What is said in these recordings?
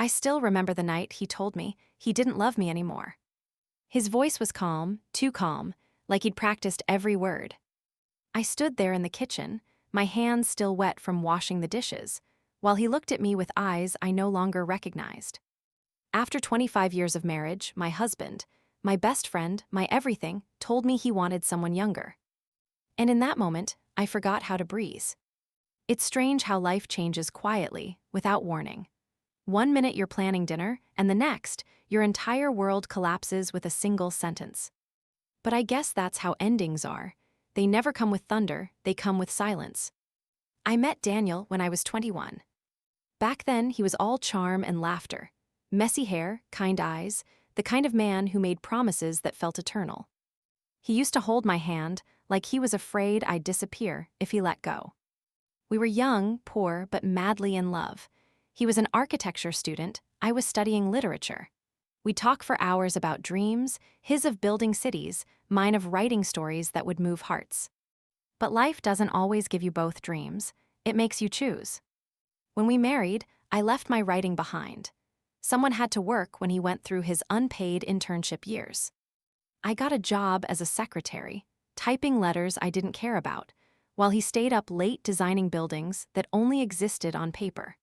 I still remember the night he told me he didn't love me anymore. His voice was calm, too calm, like he'd practiced every word. I stood there in the kitchen, my hands still wet from washing the dishes, while he looked at me with eyes I no longer recognized. After 25 years of marriage, my husband, my best friend, my everything, told me he wanted someone younger. And in that moment, I forgot how to breathe. It's strange how life changes quietly, without warning. One minute you're planning dinner, and the next, your entire world collapses with a single sentence. But I guess that's how endings are. They never come with thunder, they come with silence. I met Daniel when I was 21. Back then, he was all charm and laughter. Messy hair, kind eyes, the kind of man who made promises that felt eternal. He used to hold my hand like he was afraid I'd disappear if he let go. We were young, poor, but madly in love. He was an architecture student, I was studying literature. We'd talk for hours about dreams, his of building cities, mine of writing stories that would move hearts. But life doesn't always give you both dreams, it makes you choose. When we married, I left my writing behind. Someone had to work when he went through his unpaid internship years. I got a job as a secretary, typing letters I didn't care about, while he stayed up late designing buildings that only existed on paper.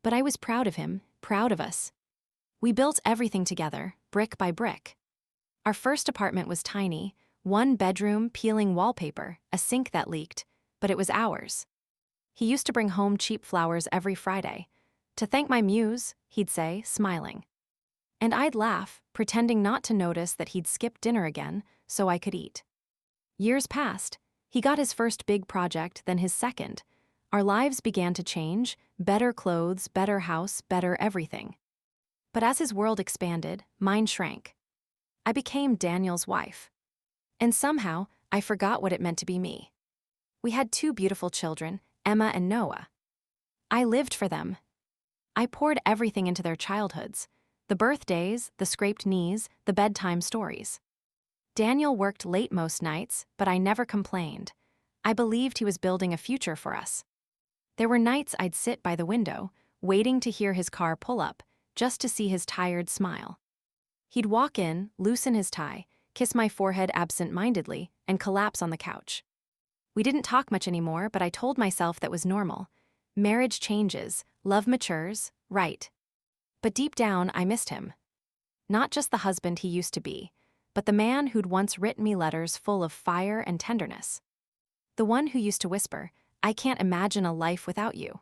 But I was proud of him, proud of us. We built everything together, brick by brick. Our first apartment was tiny, one bedroom, peeling wallpaper, a sink that leaked, but it was ours. He used to bring home cheap flowers every Friday. To thank my muse, he'd say, smiling. And I'd laugh, pretending not to notice that he'd skip dinner again so I could eat. Years passed. He got his first big project, then his second. Our lives began to change, better clothes, better house, better everything. But as his world expanded, mine shrank. I became Daniel's wife. And somehow, I forgot what it meant to be me. We had 2 beautiful children, Emma and Noah. I lived for them. I poured everything into their childhoods, the birthdays, the scraped knees, the bedtime stories. Daniel worked late most nights, but I never complained. I believed he was building a future for us. There were nights I'd sit by the window, waiting to hear his car pull up, just to see his tired smile. He'd walk in, loosen his tie, kiss my forehead absent-mindedly, and collapse on the couch. We didn't talk much anymore, but I told myself that was normal. Marriage changes, love matures, right. But deep down, I missed him. Not just the husband he used to be, but the man who'd once written me letters full of fire and tenderness. The one who used to whisper, "I can't imagine a life without you."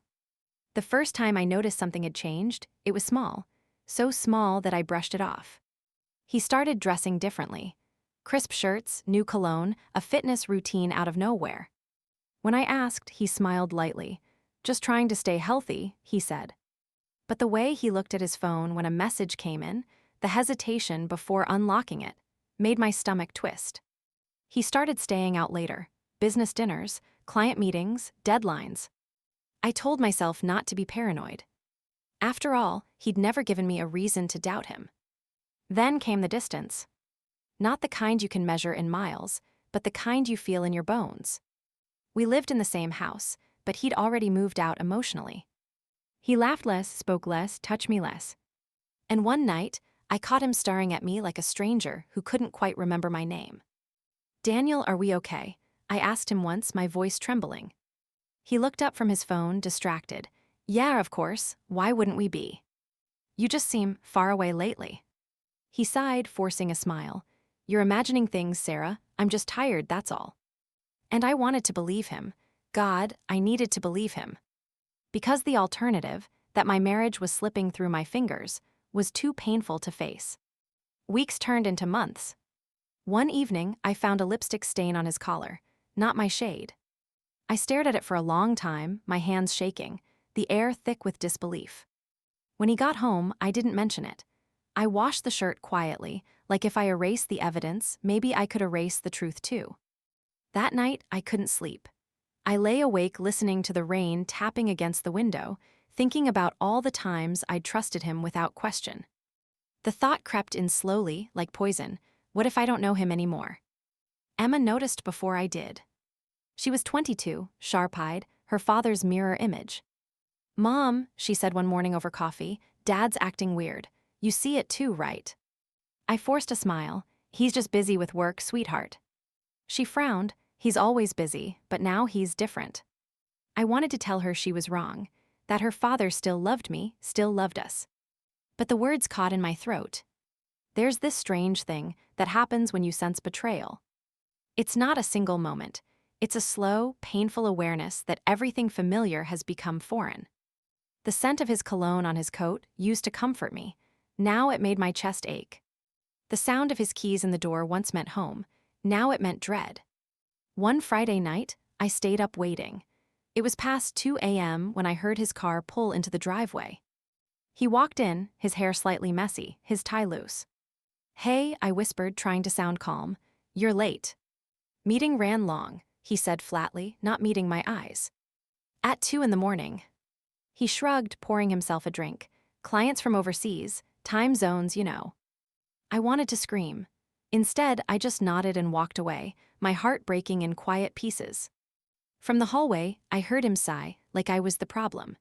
The first time I noticed something had changed, it was small, so small that I brushed it off. He started dressing differently. Crisp shirts, new cologne, a fitness routine out of nowhere. When I asked, he smiled lightly. "Just trying to stay healthy," he said. But the way he looked at his phone when a message came in, the hesitation before unlocking it, made my stomach twist. He started staying out later, business dinners, client meetings, deadlines. I told myself not to be paranoid. After all, he'd never given me a reason to doubt him. Then came the distance. Not the kind you can measure in miles, but the kind you feel in your bones. We lived in the same house, but he'd already moved out emotionally. He laughed less, spoke less, touched me less. And one night, I caught him staring at me like a stranger who couldn't quite remember my name. "Daniel, are we okay?" I asked him once, my voice trembling. He looked up from his phone, distracted. "Yeah, of course, why wouldn't we be? You just seem far away lately." He sighed, forcing a smile. "You're imagining things, Sarah. I'm just tired, that's all." And I wanted to believe him. God, I needed to believe him. Because the alternative, that my marriage was slipping through my fingers, was too painful to face. Weeks turned into months. One evening, I found a lipstick stain on his collar, not my shade. I stared at it for a long time, my hands shaking, the air thick with disbelief. When he got home, I didn't mention it. I washed the shirt quietly, like if I erased the evidence, maybe I could erase the truth too. That night, I couldn't sleep. I lay awake listening to the rain tapping against the window, thinking about all the times I'd trusted him without question. The thought crept in slowly, like poison. What if I don't know him anymore? Emma noticed before I did. She was 22, sharp-eyed, her father's mirror image. "Mom," she said one morning over coffee, Dad's acting weird. You see it too, right? I forced a smile. He's just busy with work, sweetheart. She frowned. He's always busy, but now he's different. I wanted to tell her she was wrong, that her father still loved me, still loved us. But the words caught in my throat. There's this strange thing that happens when you sense betrayal. It's not a single moment. It's a slow, painful awareness that everything familiar has become foreign. The scent of his cologne on his coat used to comfort me. Now it made my chest ache. The sound of his keys in the door once meant home. Now it meant dread. One Friday night, I stayed up waiting. It was past 2 a.m. when I heard his car pull into the driveway. He walked in, his hair slightly messy, his tie loose. "Hey," I whispered, trying to sound calm. "You're late." "Meeting ran long," he said flatly, not meeting my eyes. "At 2 in the morning." He shrugged, pouring himself a drink. "Clients from overseas, time zones, you know." I wanted to scream. Instead, I just nodded and walked away, my heart breaking in quiet pieces. From the hallway, I heard him sigh, like I was the problem.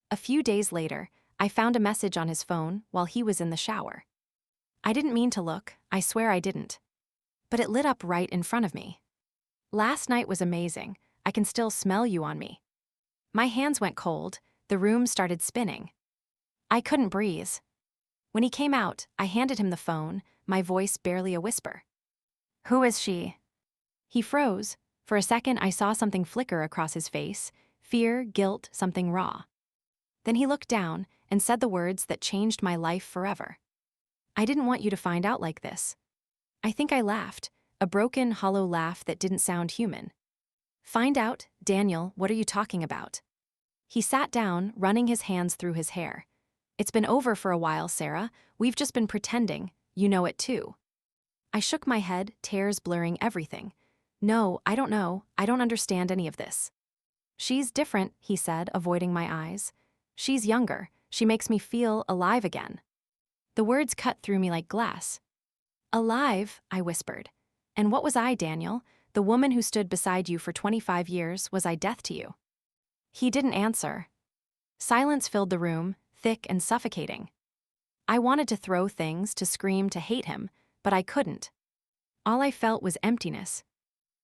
A few days later, I found a message on his phone while he was in the shower. I didn't mean to look, I swear I didn't. But it lit up right in front of me. "Last night was amazing. I can still smell you on me." My hands went cold, the room started spinning. I couldn't breathe. When he came out, I handed him the phone, my voice barely a whisper. "Who is she?" He froze. For a second, I saw something flicker across his face, fear, guilt, something raw. Then he looked down and said the words that changed my life forever. "I didn't want you to find out like this." I think I laughed, a broken, hollow laugh that didn't sound human. "Find out? Daniel, what are you talking about?" He sat down, running his hands through his hair. "It's been over for a while, Sarah. We've just been pretending. You know it too." I shook my head, tears blurring everything. "No, I don't know. I don't understand any of this." "She's different," he said, avoiding my eyes. "She's younger. She makes me feel alive again." The words cut through me like glass. "Alive," I whispered. "And what was I, Daniel? The woman who stood beside you for 25 years, was I death to you?" He didn't answer. Silence filled the room, thick and suffocating. I wanted to throw things, to scream, to hate him, but I couldn't. All I felt was emptiness.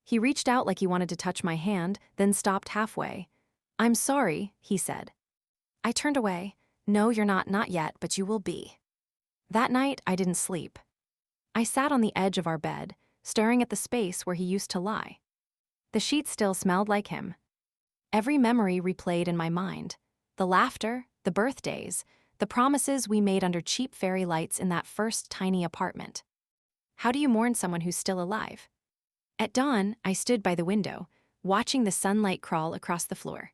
He reached out like he wanted to touch my hand, then stopped halfway. "I'm sorry," he said. I turned away. "No, you're not yet, but you will be." That night, I didn't sleep. I sat on the edge of our bed, staring at the space where he used to lie. The sheets still smelled like him. Every memory replayed in my mind. The laughter, the birthdays, the promises we made under cheap fairy lights in that first tiny apartment. How do you mourn someone who's still alive? At dawn, I stood by the window, watching the sunlight crawl across the floor.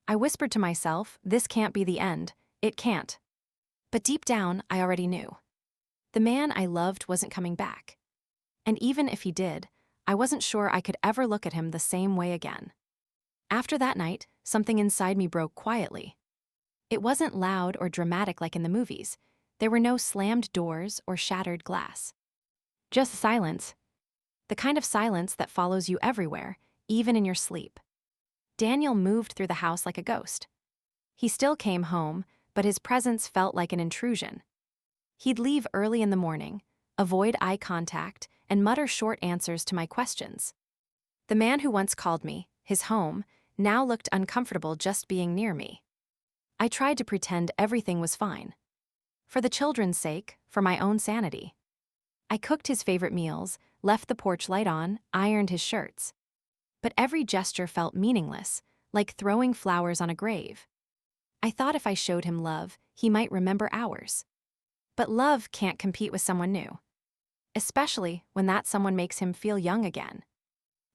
I whispered to myself, this can't be the end. It can't. But deep down, I already knew. The man I loved wasn't coming back. And even if he did, I wasn't sure I could ever look at him the same way again. After that night, something inside me broke quietly. It wasn't loud or dramatic like in the movies. There were no slammed doors or shattered glass. Just silence. The kind of silence that follows you everywhere, even in your sleep. Daniel moved through the house like a ghost. He still came home, but his presence felt like an intrusion. He'd leave early in the morning, avoid eye contact, and mutter short answers to my questions. The man who once called me his home now looked uncomfortable just being near me. I tried to pretend everything was fine. For the children's sake, for my own sanity. I cooked his favorite meals, left the porch light on, ironed his shirts. But every gesture felt meaningless, like throwing flowers on a grave. I thought if I showed him love, he might remember ours. But love can't compete with someone new. Especially when that someone makes him feel young again.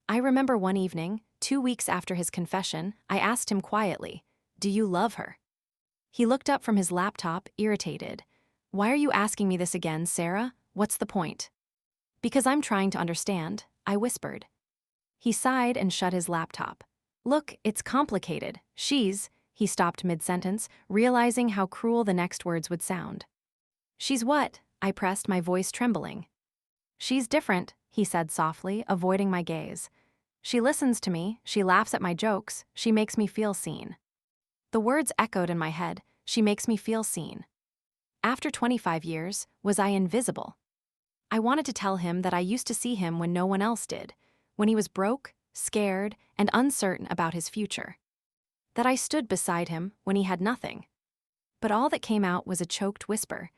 I remember one evening, 2 weeks after his confession, I asked him quietly, "Do you love her?" He looked up from his laptop, irritated. "Why are you asking me this again, Sarah? What's the point?" "Because I'm trying to understand," I whispered. He sighed and shut his laptop. "Look, it's complicated. He stopped mid-sentence, realizing how cruel the next words would sound. "She's what?" I pressed, my voice trembling. "She's different," he said softly, avoiding my gaze. "She listens to me, she laughs at my jokes, she makes me feel seen." The words echoed in my head, "She makes me feel seen." After 25 years, was I invisible? I wanted to tell him that I used to see him when no one else did, when he was broke, scared, and uncertain about his future. That I stood beside him when he had nothing. But all that came out was a choked whisper.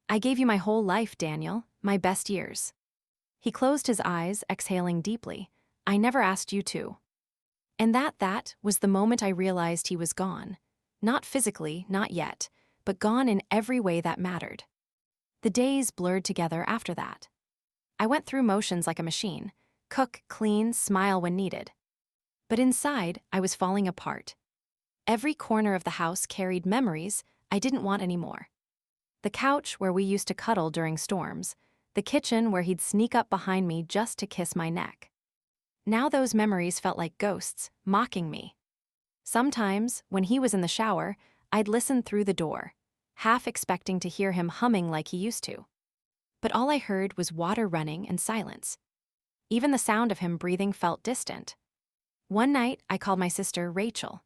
I gave you my whole life, Daniel, my best years. He closed his eyes, exhaling deeply. I never asked you to. And that was the moment I realized he was gone. Not physically, not yet, but gone in every way that mattered. The days blurred together after that. I went through motions like a machine. Cook, clean, smile when needed. But inside, I was falling apart. Every corner of the house carried memories I didn't want anymore. The couch where we used to cuddle during storms, the kitchen where he'd sneak up behind me just to kiss my neck. Now those memories felt like ghosts, mocking me. Sometimes, when he was in the shower, I'd listen through the door, half expecting to hear him humming like he used to. But all I heard was water running and silence. Even the sound of him breathing felt distant. One night, I called my sister Rachel.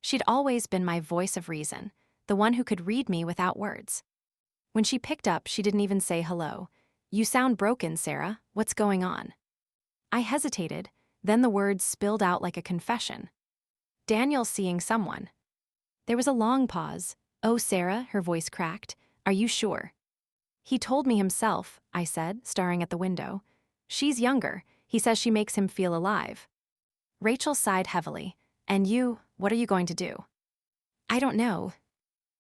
She'd always been my voice of reason, the one who could read me without words. When she picked up, she didn't even say hello. You sound broken, Sarah. What's going on? I hesitated, then the words spilled out like a confession. Daniel's seeing someone. There was a long pause. Oh, Sarah, her voice cracked. Are you sure? He told me himself, I said, staring at the window. She's younger. He says she makes him feel alive. Rachel sighed heavily. And you, what are you going to do? I don't know.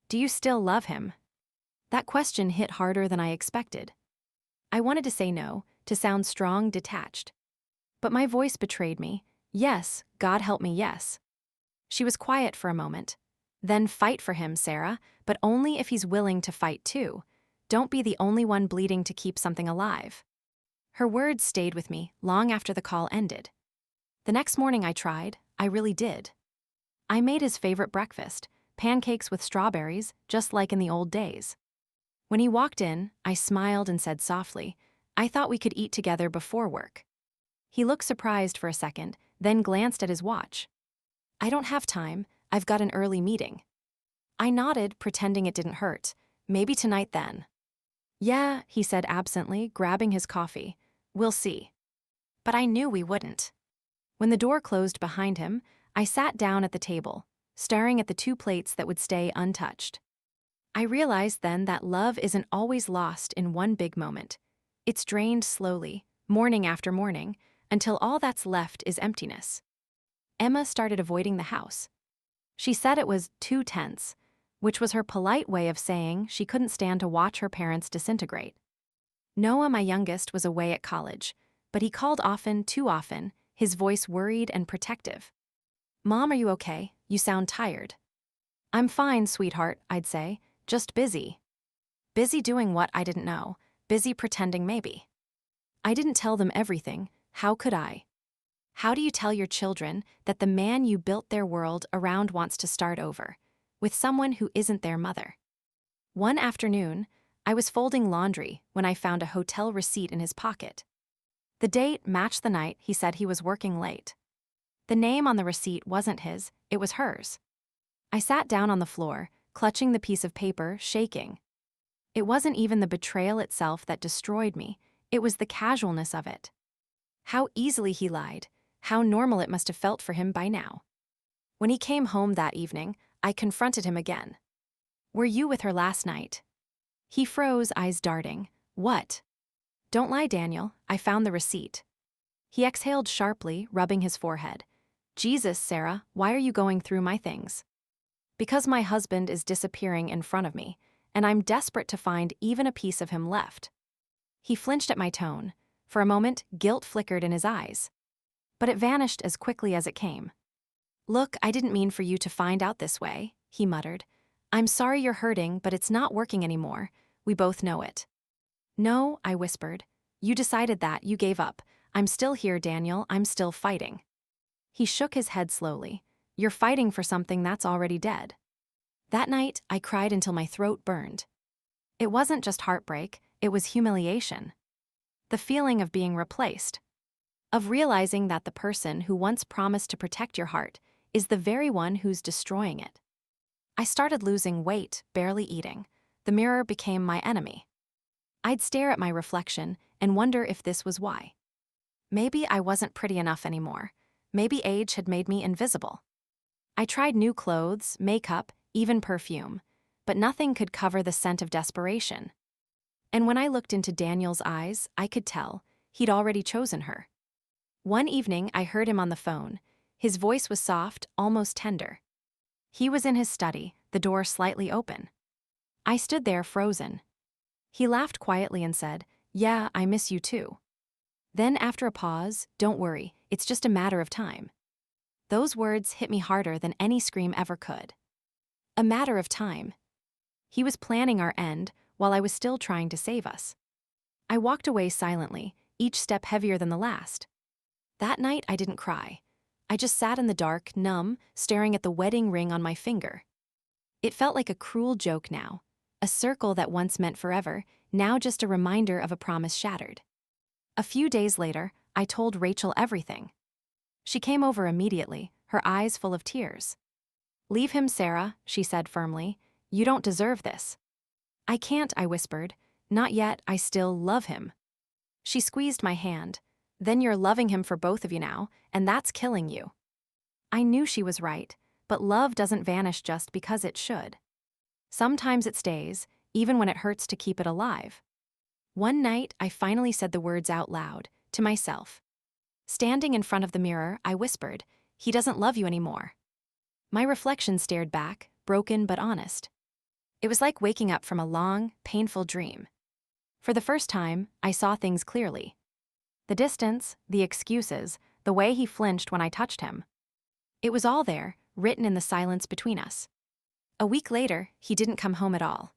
Do you still love him? That question hit harder than I expected. I wanted to say no, to sound strong, detached. But my voice betrayed me. Yes, God help me, yes. She was quiet for a moment. Then fight for him, Sarah, but only if he's willing to fight too. Don't be the only one bleeding to keep something alive. Her words stayed with me long after the call ended. The next morning I tried, I really did. I made his favorite breakfast, pancakes with strawberries, just like in the old days. When he walked in, I smiled and said softly, I thought we could eat together before work. He looked surprised for a second, then glanced at his watch. I don't have time, I've got an early meeting. I nodded, pretending it didn't hurt. Maybe tonight then. Yeah, he said absently, grabbing his coffee. We'll see. But I knew we wouldn't. When the door closed behind him, I sat down at the table, staring at the 2 plates that would stay untouched. I realized then that love isn't always lost in one big moment. It's drained slowly, morning after morning, until all that's left is emptiness. Emma started avoiding the house. She said it was too tense, which was her polite way of saying she couldn't stand to watch her parents disintegrate. Noah, my youngest, was away at college, but he called often, too often, his voice worried and protective. Mom, are you okay? You sound tired. I'm fine, sweetheart, I'd say, just busy. Busy doing what I didn't know, busy pretending maybe. I didn't tell them everything, how could I? How do you tell your children that the man you built their world around wants to start over, with someone who isn't their mother? One afternoon, I was folding laundry when I found a hotel receipt in his pocket. The date matched the night he said he was working late. The name on the receipt wasn't his, it was hers. I sat down on the floor, clutching the piece of paper, shaking. It wasn't even the betrayal itself that destroyed me, it was the casualness of it. How easily he lied, how normal it must have felt for him by now. When he came home that evening, I confronted him again. Were you with her last night? He froze, eyes darting. What? Don't lie, Daniel, I found the receipt. He exhaled sharply, rubbing his forehead. Jesus, Sarah, why are you going through my things? Because my husband is disappearing in front of me, and I'm desperate to find even a piece of him left. He flinched at my tone. For a moment, guilt flickered in his eyes. But it vanished as quickly as it came. Look, I didn't mean for you to find out this way, he muttered. I'm sorry you're hurting, but it's not working anymore. We both know it. No, I whispered. You decided that, you gave up. I'm still here, Daniel, I'm still fighting. He shook his head slowly. You're fighting for something that's already dead. That night, I cried until my throat burned. It wasn't just heartbreak, it was humiliation. The feeling of being replaced. Of realizing that the person who once promised to protect your heart is the very one who's destroying it. I started losing weight, barely eating. the mirror became my enemy. I'd stare at my reflection and wonder if this was why. Maybe I wasn't pretty enough anymore. Maybe age had made me invisible. I tried new clothes, makeup, even perfume, but nothing could cover the scent of desperation. And when I looked into Daniel's eyes, I could tell he'd already chosen her. One evening, I heard him on the phone. His voice was soft, almost tender. He was in his study, the door slightly open. I stood there frozen. He laughed quietly and said, "Yeah, I miss you too." Then after a pause, "Don't worry, it's just a matter of time." Those words hit me harder than any scream ever could. A matter of time. He was planning our end while I was still trying to save us. I walked away silently, each step heavier than the last. That night I didn't cry. I just sat in the dark, numb, staring at the wedding ring on my finger. It felt like a cruel joke now. A circle that once meant forever, now just a reminder of a promise shattered. A few days later, I told Rachel everything. She came over immediately, her eyes full of tears. "Leave him, Sarah," she said firmly. "You don't deserve this." "I can't," I whispered. "Not yet, I still love him." She squeezed my hand. "Then you're loving him for both of you now, and that's killing you." I knew she was right, but love doesn't vanish just because it should. Sometimes it stays, even when it hurts to keep it alive. One night, I finally said the words out loud, to myself. Standing in front of the mirror, I whispered, "He doesn't love you anymore." My reflection stared back, broken but honest. It was like waking up from a long, painful dream. For the first time, I saw things clearly. The distance, the excuses, the way he flinched when I touched him. It was all there, written in the silence between us. A week later, he didn't come home at all.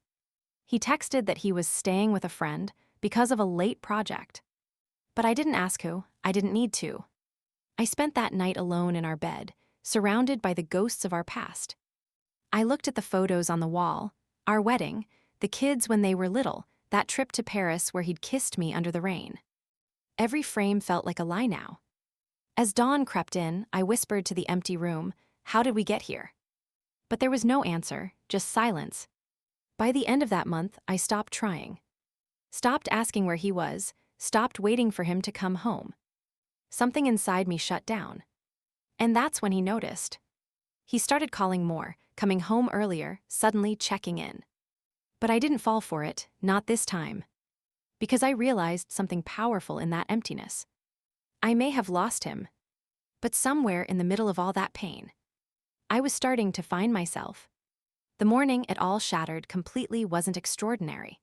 He texted that he was staying with a friend because of a late project. But I didn't ask who, I didn't need to. I spent that night alone in our bed, surrounded by the ghosts of our past. I looked at the photos on the wall, our wedding, the kids when they were little, that trip to Paris where he'd kissed me under the rain. Every frame felt like a lie now. As dawn crept in, I whispered to the empty room, "How did we get here?" But there was no answer, just silence. By the end of that month, I stopped trying. Stopped asking where he was, stopped waiting for him to come home. Something inside me shut down. And that's when he noticed. He started calling more, coming home earlier, suddenly checking in. But I didn't fall for it, not this time. Because I realized something powerful in that emptiness. I may have lost him, but somewhere in the middle of all that pain, I was starting to find myself. The morning it all shattered completely wasn't extraordinary.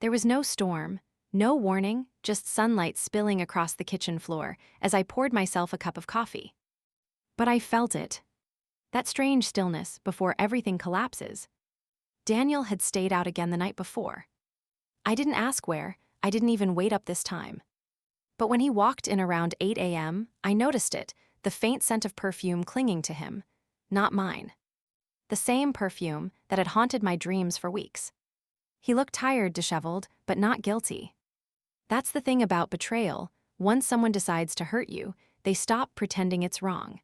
There was no storm, no warning, just sunlight spilling across the kitchen floor as I poured myself a cup of coffee. But I felt it. That strange stillness before everything collapses. Daniel had stayed out again the night before. I didn't ask where, I didn't even wait up this time. But when he walked in around 8 a.m., I noticed it, the faint scent of perfume clinging to him. Not mine. The same perfume that had haunted my dreams for weeks. He looked tired, disheveled, but not guilty. That's the thing about betrayal. Once someone decides to hurt you, they stop pretending it's wrong.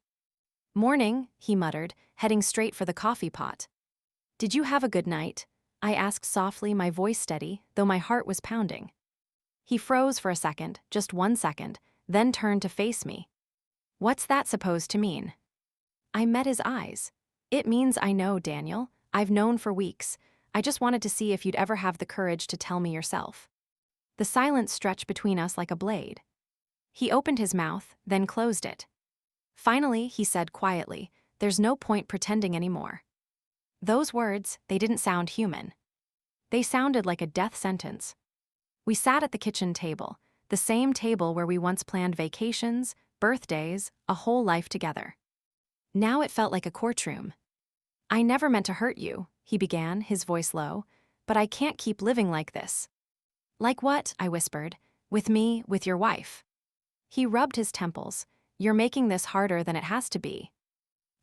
"Morning," he muttered, heading straight for the coffee pot. "Did you have a good night?" I asked softly, my voice steady, though my heart was pounding. He froze for a second, just 1 second, then turned to face me. "What's that supposed to mean?" I met his eyes. "It means I know, Daniel. I've known for weeks. I just wanted to see if you'd ever have the courage to tell me yourself." The silence stretched between us like a blade. He opened his mouth, then closed it. Finally, he said quietly, "There's no point pretending anymore." Those words, they didn't sound human. They sounded like a death sentence. We sat at the kitchen table, the same table where we once planned vacations, birthdays, a whole life together. Now it felt like a courtroom. "I never meant to hurt you," he began, his voice low, "but I can't keep living like this." "Like what?" I whispered. "With me, with your wife." He rubbed his temples. "You're making this harder than it has to be."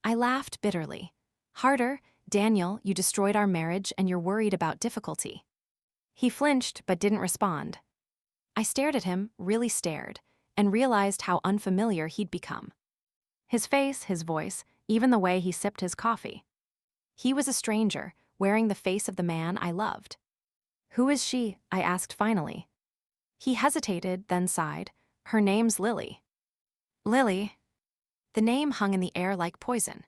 I laughed bitterly. "Harder? Daniel, you destroyed our marriage and you're worried about difficulty." He flinched but didn't respond. I stared at him, really stared, and realized how unfamiliar he'd become. His face, his voice, even the way he sipped his coffee. He was a stranger, wearing the face of the man I loved. "Who is she?" I asked finally. He hesitated, then sighed. "Her name's Lily." Lily? The name hung in the air like poison.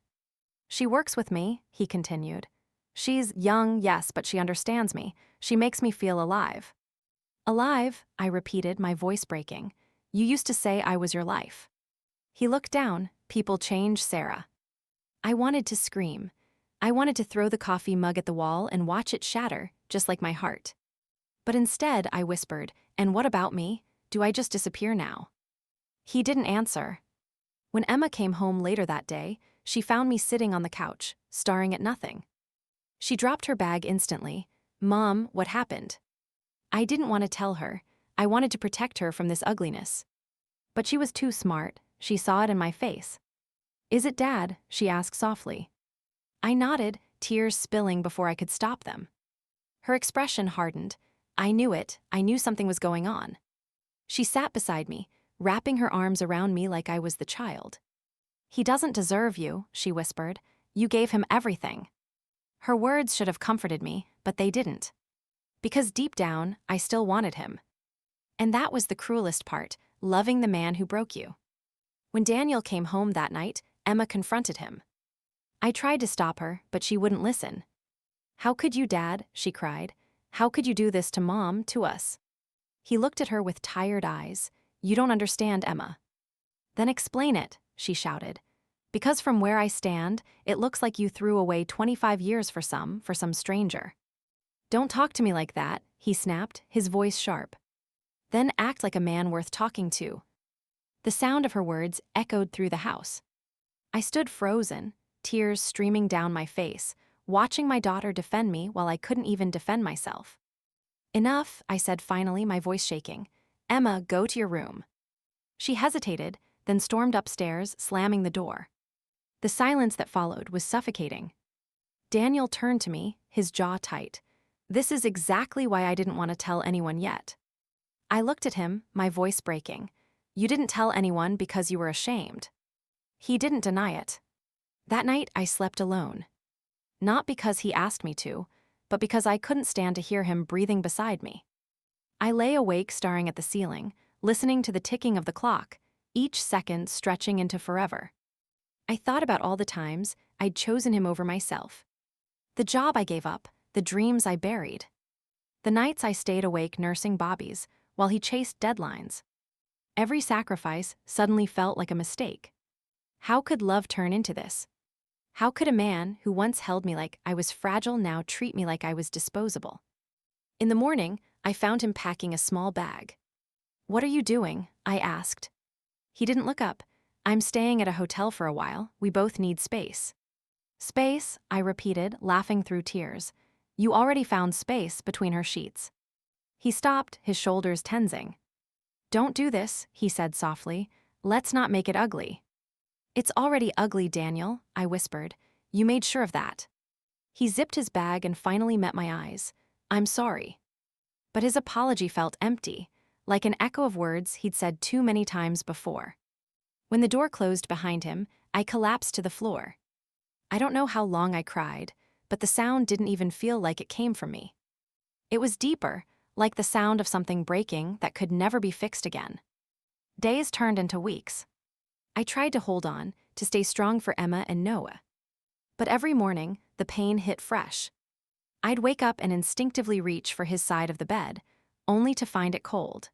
"She works with me," he continued. "She's young, yes, but she understands me. She makes me feel alive." "Alive?" I repeated, my voice breaking. "You used to say I was your life." He looked down. "People change, Sarah." I wanted to scream. I wanted to throw the coffee mug at the wall and watch it shatter, just like my heart. But instead, I whispered, "And what about me? Do I just disappear now?" He didn't answer. When Emma came home later that day, she found me sitting on the couch, staring at nothing. She dropped her bag instantly. "Mom, what happened?" I didn't want to tell her. I wanted to protect her from this ugliness. But she was too smart. She saw it in my face. "Is it Dad?" she asked softly. I nodded, tears spilling before I could stop them. Her expression hardened. I knew it. I knew something was going on. She sat beside me, wrapping her arms around me like I was the child. "He doesn't deserve you," she whispered. "You gave him everything." Her words should have comforted me, but they didn't. Because deep down, I still wanted him. And that was the cruelest part, loving the man who broke you. When Daniel came home that night, Emma confronted him. I tried to stop her, but she wouldn't listen. "How could you, Dad?" she cried. "How could you do this to Mom, to us?" He looked at her with tired eyes. "You don't understand, Emma." "Then explain it," she shouted. "Because from where I stand, it looks like you threw away 25 years for some stranger." "Don't talk to me like that," he snapped, his voice sharp. "Then act like a man worth talking to." The sound of her words echoed through the house. I stood frozen, tears streaming down my face, watching my daughter defend me while I couldn't even defend myself. "Enough," I said finally, my voice shaking. "Emma, go to your room." She hesitated, then stormed upstairs, slamming the door. The silence that followed was suffocating. Daniel turned to me, his jaw tight. "This is exactly why I didn't want to tell anyone yet." I looked at him, my voice breaking. "You didn't tell anyone because you were ashamed." He didn't deny it. That night, I slept alone. Not because he asked me to, but because I couldn't stand to hear him breathing beside me. I lay awake staring at the ceiling, listening to the ticking of the clock, each second stretching into forever. I thought about all the times I'd chosen him over myself. The job I gave up, the dreams I buried. The nights I stayed awake nursing Bobbies, while he chased deadlines. Every sacrifice suddenly felt like a mistake. How could love turn into this? How could a man who once held me like I was fragile now treat me like I was disposable? In the morning, I found him packing a small bag. "What are you doing?" I asked. He didn't look up. "I'm staying at a hotel for a while. We both need space." "Space," I repeated, laughing through tears. "You already found space between her sheets." He stopped, his shoulders tensing. "Don't do this," he said softly. "Let's not make it ugly." "It's already ugly, Daniel," I whispered. "You made sure of that." He zipped his bag and finally met my eyes. "I'm sorry." But his apology felt empty, like an echo of words he'd said too many times before. When the door closed behind him, I collapsed to the floor. I don't know how long I cried, but the sound didn't even feel like it came from me. It was deeper, like the sound of something breaking that could never be fixed again. Days turned into weeks. I tried to hold on, to stay strong for Emma and Noah. But every morning, the pain hit fresh. I'd wake up and instinctively reach for his side of the bed, only to find it cold.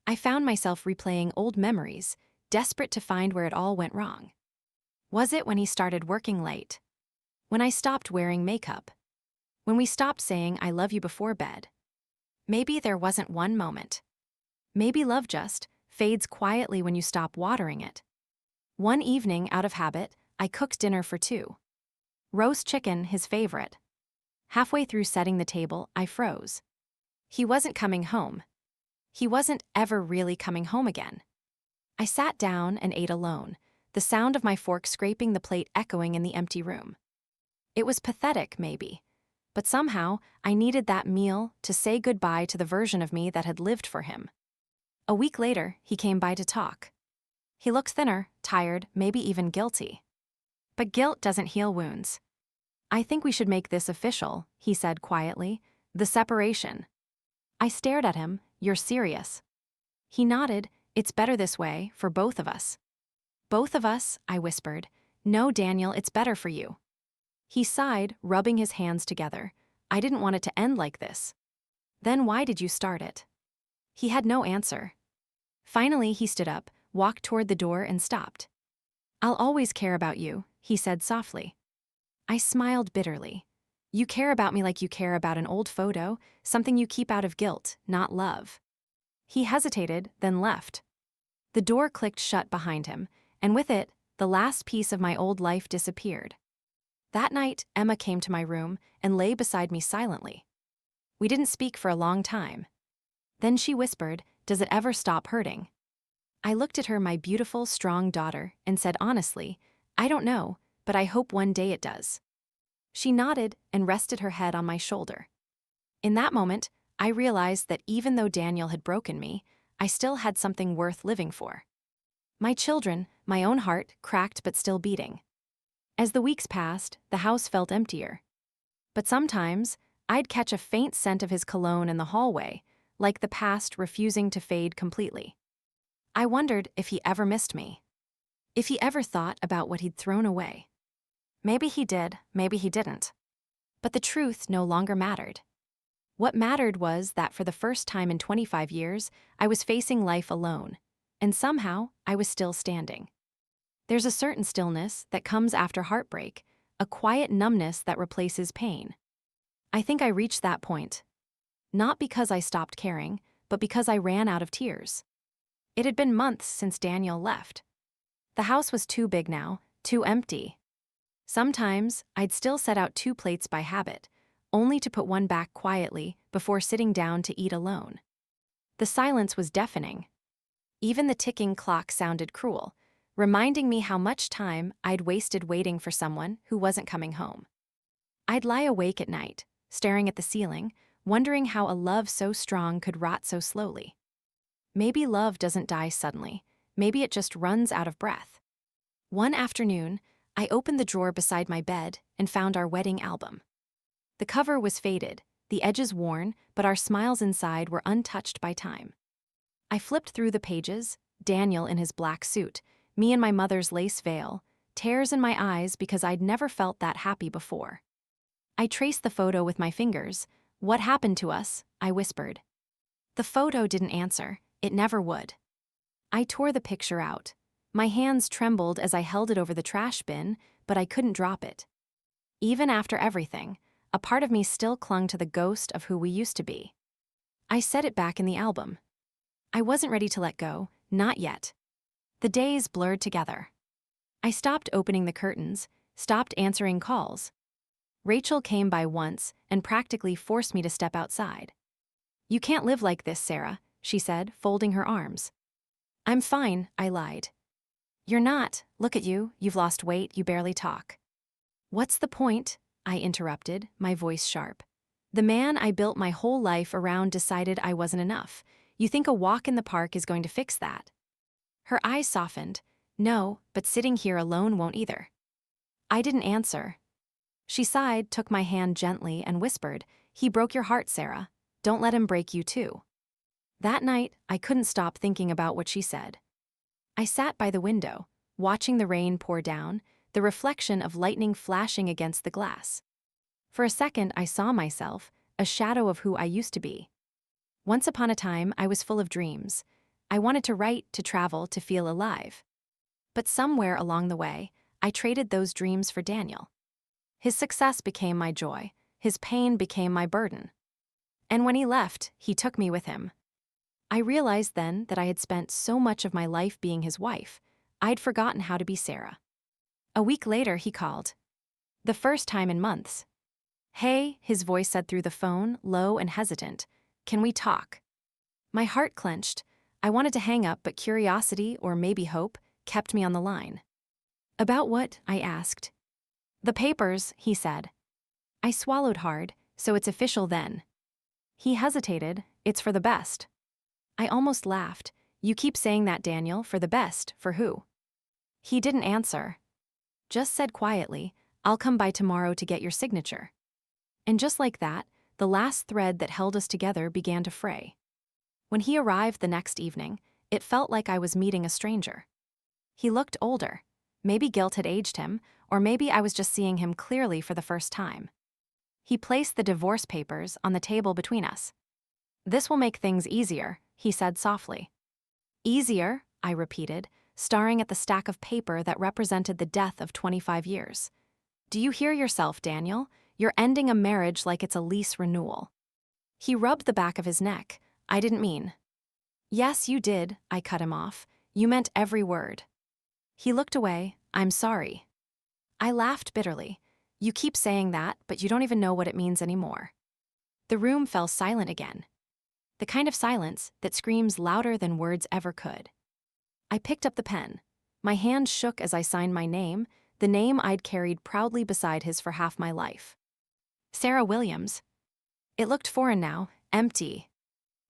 I found myself replaying old memories, desperate to find where it all went wrong. Was it when he started working late? When I stopped wearing makeup? When we stopped saying "I love you" before bed? Maybe there wasn't one moment. Maybe love just fades quietly when you stop watering it. One evening, out of habit, I cooked dinner for two. Roast chicken, his favorite. Halfway through setting the table, I froze. He wasn't coming home. He wasn't ever really coming home again. I sat down and ate alone, the sound of my fork scraping the plate echoing in the empty room. It was pathetic, maybe, but somehow I needed that meal to say goodbye to the version of me that had lived for him. A week later, he came by to talk. He looked thinner, tired, maybe even guilty. But guilt doesn't heal wounds. I think we should make this official, he said quietly. The separation. I stared at him. You're serious? He nodded. It's better this way, for both of us. Both of us, I whispered. No, Daniel, it's better for you. He sighed, rubbing his hands together. I didn't want it to end like this. Then why did you start it? He had no answer. Finally, he stood up, walked toward the door and stopped. I'll always care about you, he said softly. I smiled bitterly. You care about me like you care about an old photo, something you keep out of guilt, not love. He hesitated, then left. The door clicked shut behind him, and with it, the last piece of my old life disappeared. That night, Emma came to my room and lay beside me silently. We didn't speak for a long time. Then she whispered, "Does it ever stop hurting?" I looked at her, my beautiful, strong daughter, and said honestly, I don't know, but I hope one day it does. She nodded and rested her head on my shoulder. In that moment, I realized that even though Daniel had broken me, I still had something worth living for. My children, my own heart, cracked but still beating. As the weeks passed, the house felt emptier. But sometimes, I'd catch a faint scent of his cologne in the hallway, like the past refusing to fade completely. I wondered if he ever missed me. If he ever thought about what he'd thrown away. Maybe he did, maybe he didn't. But the truth no longer mattered. What mattered was that for the first time in 25 years, I was facing life alone, and somehow I was still standing. There's a certain stillness that comes after heartbreak, a quiet numbness that replaces pain. I think I reached that point. Not because I stopped caring, but because I ran out of tears. It had been months since Daniel left. The house was too big now, too empty. Sometimes, I'd still set out 2 plates by habit, only to put one back quietly before sitting down to eat alone. The silence was deafening. Even the ticking clock sounded cruel, reminding me how much time I'd wasted waiting for someone who wasn't coming home. I'd lie awake at night, staring at the ceiling, wondering how a love so strong could rot so slowly. Maybe love doesn't die suddenly, maybe it just runs out of breath. One afternoon, I opened the drawer beside my bed and found our wedding album. The cover was faded, the edges worn, but our smiles inside were untouched by time. I flipped through the pages, Daniel in his black suit, me in my mother's lace veil, tears in my eyes because I'd never felt that happy before. I traced the photo with my fingers. What happened to us? I whispered. The photo didn't answer. It never would. I tore the picture out. My hands trembled as I held it over the trash bin, but I couldn't drop it. Even after everything, a part of me still clung to the ghost of who we used to be. I set it back in the album. I wasn't ready to let go, not yet. The days blurred together. I stopped opening the curtains, stopped answering calls. Rachel came by once and practically forced me to step outside. You can't live like this, Sarah, she said, folding her arms. I'm fine, I lied. You're not. Look at you, you've lost weight, you barely talk. What's the point? I interrupted, my voice sharp. The man I built my whole life around decided I wasn't enough. You think a walk in the park is going to fix that? Her eyes softened. No, but sitting here alone won't either. I didn't answer. She sighed, took my hand gently, and whispered, He broke your heart, Sarah. Don't let him break you too. That night, I couldn't stop thinking about what she said. I sat by the window, watching the rain pour down, the reflection of lightning flashing against the glass. For a second, I saw myself, a shadow of who I used to be. Once upon a time, I was full of dreams. I wanted to write, to travel, to feel alive. But somewhere along the way, I traded those dreams for Daniel. His success became my joy. His pain became my burden. And when he left, he took me with him. I realized then that I had spent so much of my life being his wife, I'd forgotten how to be Sarah. A week later, he called. The first time in months. Hey, his voice said through the phone, low and hesitant. Can we talk? My heart clenched. I wanted to hang up, but curiosity, or maybe hope, kept me on the line. About what? I asked. The papers, he said. I swallowed hard, so it's official then. He hesitated. It's for the best. I almost laughed. You keep saying that, Daniel, for the best, for who? He didn't answer. Just said quietly, I'll come by tomorrow to get your signature. And just like that, the last thread that held us together began to fray. When he arrived the next evening, it felt like I was meeting a stranger. He looked older. Maybe guilt had aged him, or maybe I was just seeing him clearly for the first time. He placed the divorce papers on the table between us. "This will make things easier," he said softly. "Easier," I repeated, staring at the stack of paper that represented the death of 25 years. "Do you hear yourself, Daniel? You're ending a marriage like it's a lease renewal." He rubbed the back of his neck. "I didn't mean." "Yes, you did," I cut him off. "You meant every word." He looked away. "I'm sorry." I laughed bitterly. "You keep saying that, but you don't even know what it means anymore." The room fell silent again. The kind of silence that screams louder than words ever could. I picked up the pen. My hand shook as I signed my name, the name I'd carried proudly beside his for half my life. Sarah Williams. It looked foreign now, empty.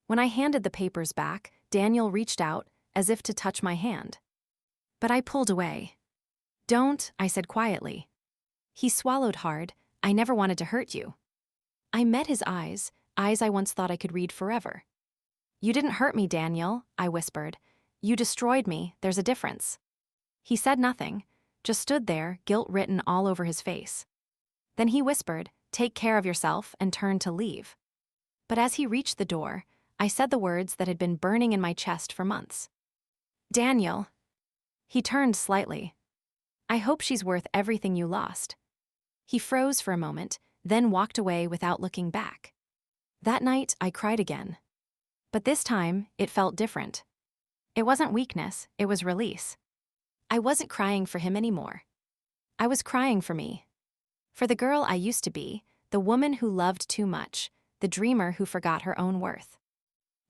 When I handed the papers back, Daniel reached out, as if to touch my hand. But I pulled away. "Don't," I said quietly. He swallowed hard. "I never wanted to hurt you." I met his eyes I once thought I could read forever. "You didn't hurt me, Daniel," I whispered. "You destroyed me, there's a difference." He said nothing, just stood there, guilt written all over his face. Then he whispered, "Take care of yourself," and turned to leave. But as he reached the door, I said the words that had been burning in my chest for months. "Daniel." He turned slightly. "I hope she's worth everything you lost." He froze for a moment, then walked away without looking back. That night, I cried again. But this time, it felt different. It wasn't weakness, it was release. I wasn't crying for him anymore. I was crying for me. For the girl I used to be, the woman who loved too much, the dreamer who forgot her own worth.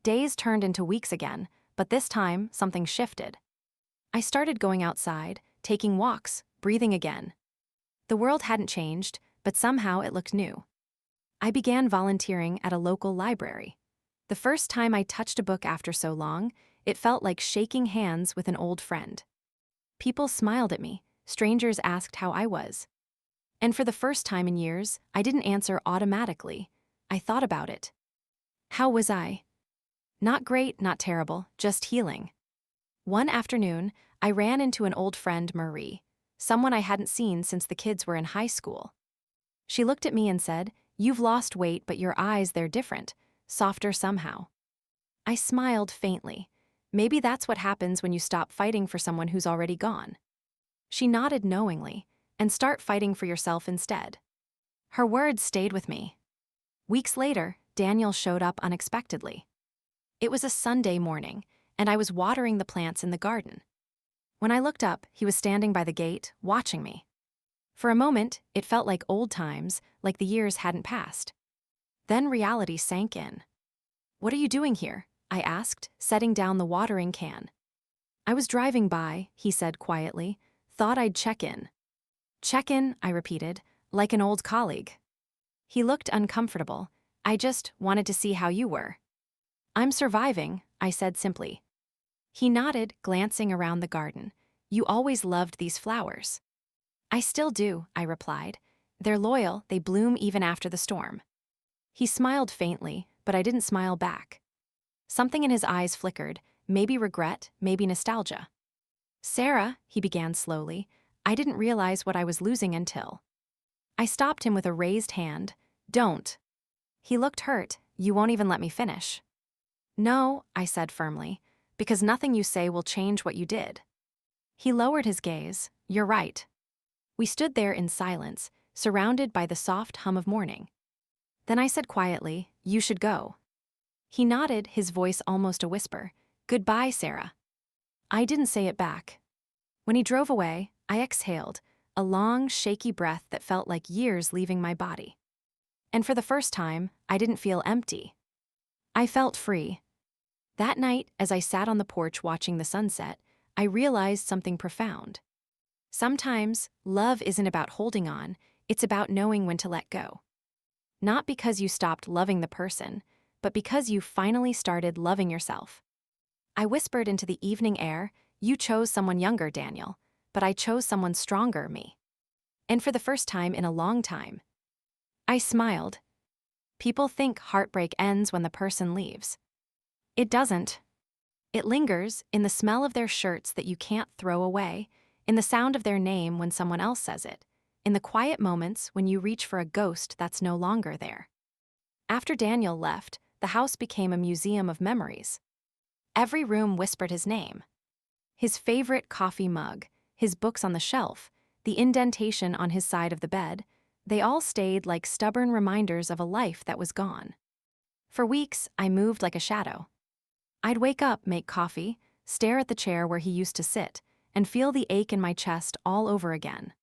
Days turned into weeks again, but this time, something shifted. I started going outside, taking walks, breathing again. The world hadn't changed, but somehow it looked new. I began volunteering at a local library. The first time I touched a book after so long, it felt like shaking hands with an old friend. People smiled at me, strangers asked how I was. And for the first time in years, I didn't answer automatically. I thought about it. How was I? Not great, not terrible, just healing. One afternoon, I ran into an old friend, Marie, someone I hadn't seen since the kids were in high school. She looked at me and said, "You've lost weight, but your eyes, they're different, softer somehow." I smiled faintly. Maybe that's what happens when you stop fighting for someone who's already gone. She nodded knowingly, and start fighting for yourself instead. Her words stayed with me. Weeks later, Daniel showed up unexpectedly. It was a Sunday morning, and I was watering the plants in the garden. When I looked up, he was standing by the gate, watching me. For a moment, it felt like old times, like the years hadn't passed. Then reality sank in. "What are you doing here?" I asked, setting down the watering can. "I was driving by," he said quietly. "Thought I'd check in." "Check in," I repeated, like an old colleague. He looked uncomfortable. "I just wanted to see how you were." "I'm surviving," I said simply. He nodded, glancing around the garden. "You always loved these flowers." "I still do," I replied. "They're loyal, they bloom even after the storm." He smiled faintly, but I didn't smile back. Something in his eyes flickered, maybe regret, maybe nostalgia. "Sarah," he began slowly, "I didn't realize what I was losing until." I stopped him with a raised hand. "Don't." He looked hurt. "You won't even let me finish." "No," I said firmly, "because nothing you say will change what you did." He lowered his gaze. "You're right." We stood there in silence, surrounded by the soft hum of morning. Then I said quietly, "You should go." He nodded, his voice almost a whisper. "Goodbye, Sarah." I didn't say it back. When he drove away, I exhaled, a long, shaky breath that felt like years leaving my body. And for the first time, I didn't feel empty. I felt free. That night, as I sat on the porch watching the sunset, I realized something profound. Sometimes, love isn't about holding on, it's about knowing when to let go. Not because you stopped loving the person, but because you finally started loving yourself. I whispered into the evening air, "You chose someone younger, Daniel, but I chose someone stronger, me." and for the first time in a long time. I smiled. People think heartbreak ends when the person leaves. It doesn't. It lingers in the smell of their shirts that you can't throw away, in the sound of their name when someone else says it, in the quiet moments when you reach for a ghost that's no longer there. After Daniel left, the house became a museum of memories. Every room whispered his name. His favorite coffee mug, his books on the shelf, the indentation on his side of the bed, they all stayed like stubborn reminders of a life that was gone. For weeks, I moved like a shadow. I'd wake up, make coffee, stare at the chair where he used to sit, and feel the ache in my chest all over again.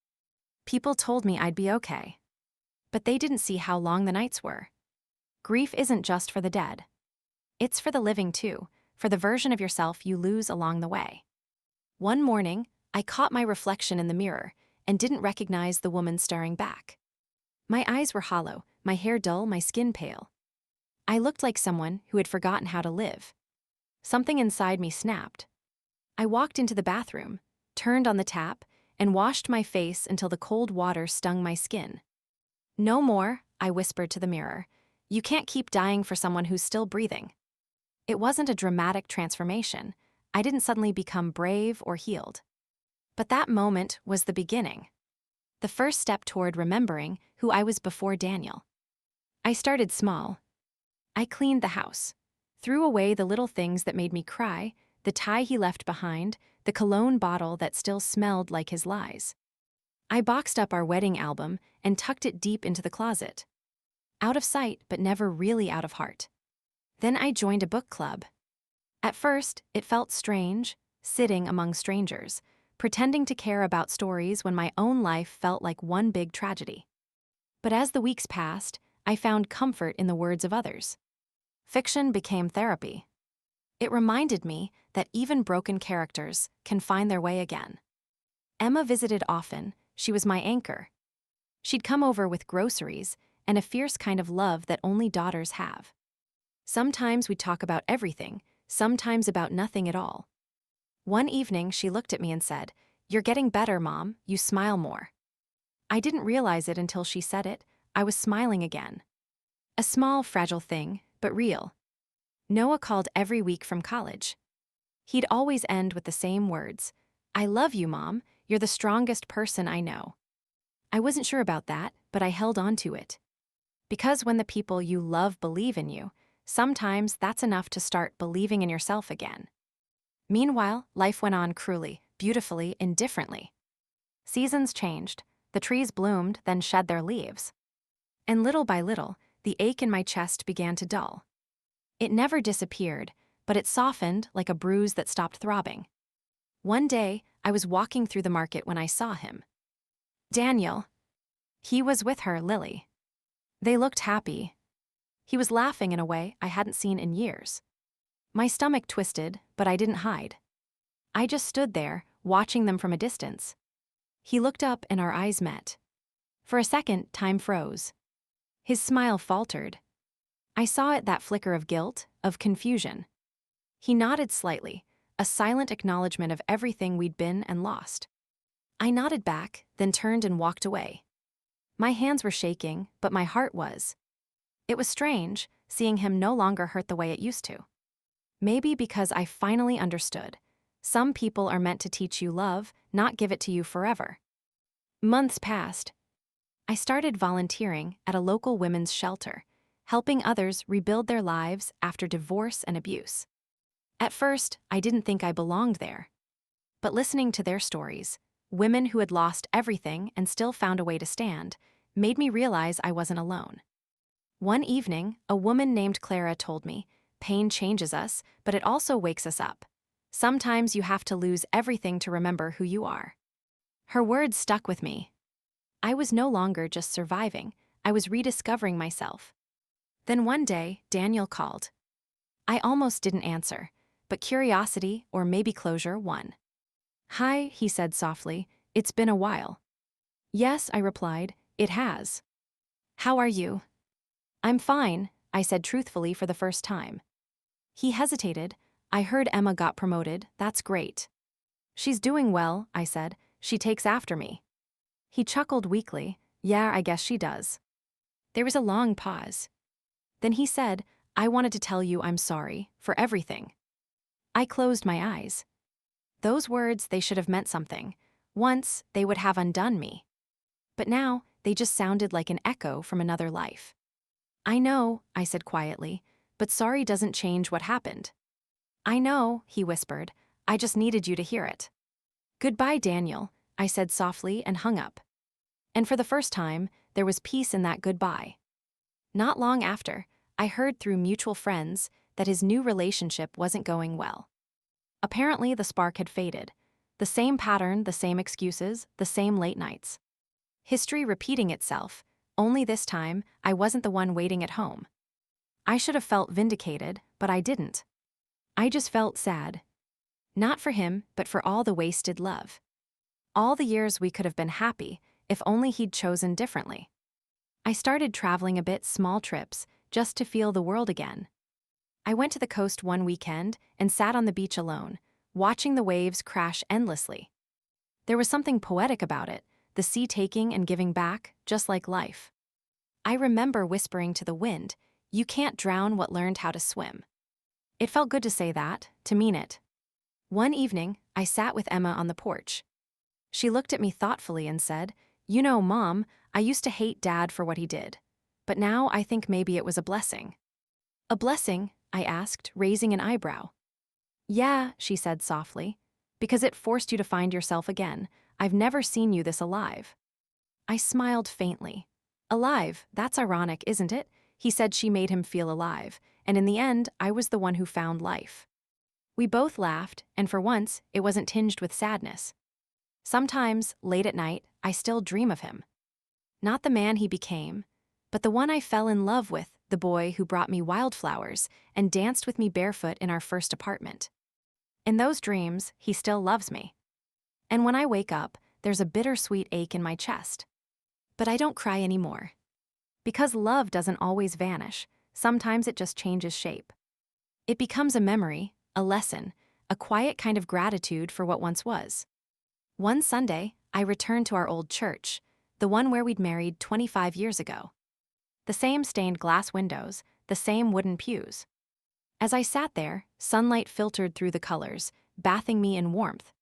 People told me I'd be okay. But they didn't see how long the nights were. Grief isn't just for the dead. It's for the living too, for the version of yourself you lose along the way. One morning, I caught my reflection in the mirror and didn't recognize the woman staring back. My eyes were hollow, my hair dull, my skin pale. I looked like someone who had forgotten how to live. Something inside me snapped. I walked into the bathroom, turned on the tap, and washed my face until the cold water stung my skin. "No more," I whispered to the mirror. "You can't keep dying for someone who's still breathing." It wasn't a dramatic transformation. I didn't suddenly become brave or healed. But that moment was the beginning. The first step toward remembering who I was before Daniel. I started small. I cleaned the house, threw away the little things that made me cry, the tie he left behind, the cologne bottle that still smelled like his lies. I boxed up our wedding album and tucked it deep into the closet. Out of sight, but never really out of heart. Then I joined a book club. At first, it felt strange, sitting among strangers, pretending to care about stories when my own life felt like one big tragedy. But as the weeks passed, I found comfort in the words of others. Fiction became therapy. It reminded me that even broken characters can find their way again. Emma visited often. She was my anchor. She'd come over with groceries and a fierce kind of love that only daughters have. Sometimes we'd talk about everything, sometimes about nothing at all. One evening, she looked at me and said, "You're getting better, Mom. You smile more." I didn't realize it until she said it. I was smiling again. A small, fragile thing, but real. Noah called every week from college. He'd always end with the same words, "I love you, Mom. You're the strongest person I know." I wasn't sure about that, but I held on to it. Because when the people you love believe in you, sometimes that's enough to start believing in yourself again. Meanwhile, life went on cruelly, beautifully, indifferently. Seasons changed, the trees bloomed, then shed their leaves. And little by little, the ache in my chest began to dull. It never disappeared, but it softened like a bruise that stopped throbbing. One day, I was walking through the market when I saw him. Daniel. He was with her, Lily. They looked happy. He was laughing in a way I hadn't seen in years. My stomach twisted, but I didn't hide. I just stood there, watching them from a distance. He looked up and our eyes met. For a second, time froze. His smile faltered. I saw it, that flicker of guilt, of confusion. He nodded slightly, a silent acknowledgement of everything we'd been and lost. I nodded back, then turned and walked away. My hands were shaking, but my heart was. It was strange, seeing him no longer hurt the way it used to. Maybe because I finally understood. Some people are meant to teach you love, not give it to you forever. Months passed. I started volunteering at a local women's shelter, helping others rebuild their lives after divorce and abuse. At first, I didn't think I belonged there. But listening to their stories, women who had lost everything and still found a way to stand, made me realize I wasn't alone. One evening, a woman named Clara told me, "Pain changes us, but it also wakes us up. Sometimes you have to lose everything to remember who you are." Her words stuck with me. I was no longer just surviving, I was rediscovering myself. Then one day, Daniel called. I almost didn't answer, but curiosity, or maybe closure, won. "Hi," he said softly, "it's been a while." "Yes," I replied, "it has." "How are you?" "I'm fine," I said truthfully for the first time. He hesitated. "I heard Emma got promoted, that's great." "She's doing well," I said. "She takes after me." He chuckled weakly. Yeah, I guess she does. There was a long pause. Then he said, I wanted to tell you I'm sorry for everything. I closed my eyes. Those words, they should have meant something. Once, they would have undone me. But now, they just sounded like an echo from another life. I know, I said quietly, but sorry doesn't change what happened. I know, he whispered. I just needed you to hear it. Goodbye, Daniel, I said softly and hung up. And for the first time, there was peace in that goodbye. Not long after, I heard through mutual friends that his new relationship wasn't going well. Apparently, the spark had faded. The same pattern, the same excuses, the same late nights. History repeating itself, only this time, I wasn't the one waiting at home. I should have felt vindicated, but I didn't. I just felt sad. Not for him, but for all the wasted love. All the years we could have been happy, if only he'd chosen differently. I started traveling a bit, small trips, just to feel the world again. I went to the coast one weekend and sat on the beach alone, watching the waves crash endlessly. There was something poetic about it, the sea taking and giving back, just like life. I remember whispering to the wind, you can't drown what learned how to swim. It felt good to say that, to mean it. One evening, I sat with Emma on the porch. She looked at me thoughtfully and said, you know, Mom, I used to hate Dad for what he did. But now I think maybe it was a blessing. A blessing? I asked, raising an eyebrow. Yeah, she said softly. Because it forced you to find yourself again. I've never seen you this alive. I smiled faintly. Alive, that's ironic, isn't it? He said she made him feel alive, and in the end, I was the one who found life. We both laughed, and for once, it wasn't tinged with sadness. Sometimes, late at night, I still dream of him. Not the man he became, but the one I fell in love with, the boy who brought me wildflowers and danced with me barefoot in our first apartment. In those dreams, he still loves me. And when I wake up, there's a bittersweet ache in my chest. But I don't cry anymore. Because love doesn't always vanish, sometimes it just changes shape. It becomes a memory, a lesson, a quiet kind of gratitude for what once was. One Sunday, I returned to our old church, the one where we'd married 25 years ago. The same stained glass windows, the same wooden pews. As I sat there, sunlight filtered through the colors, bathing me in warmth.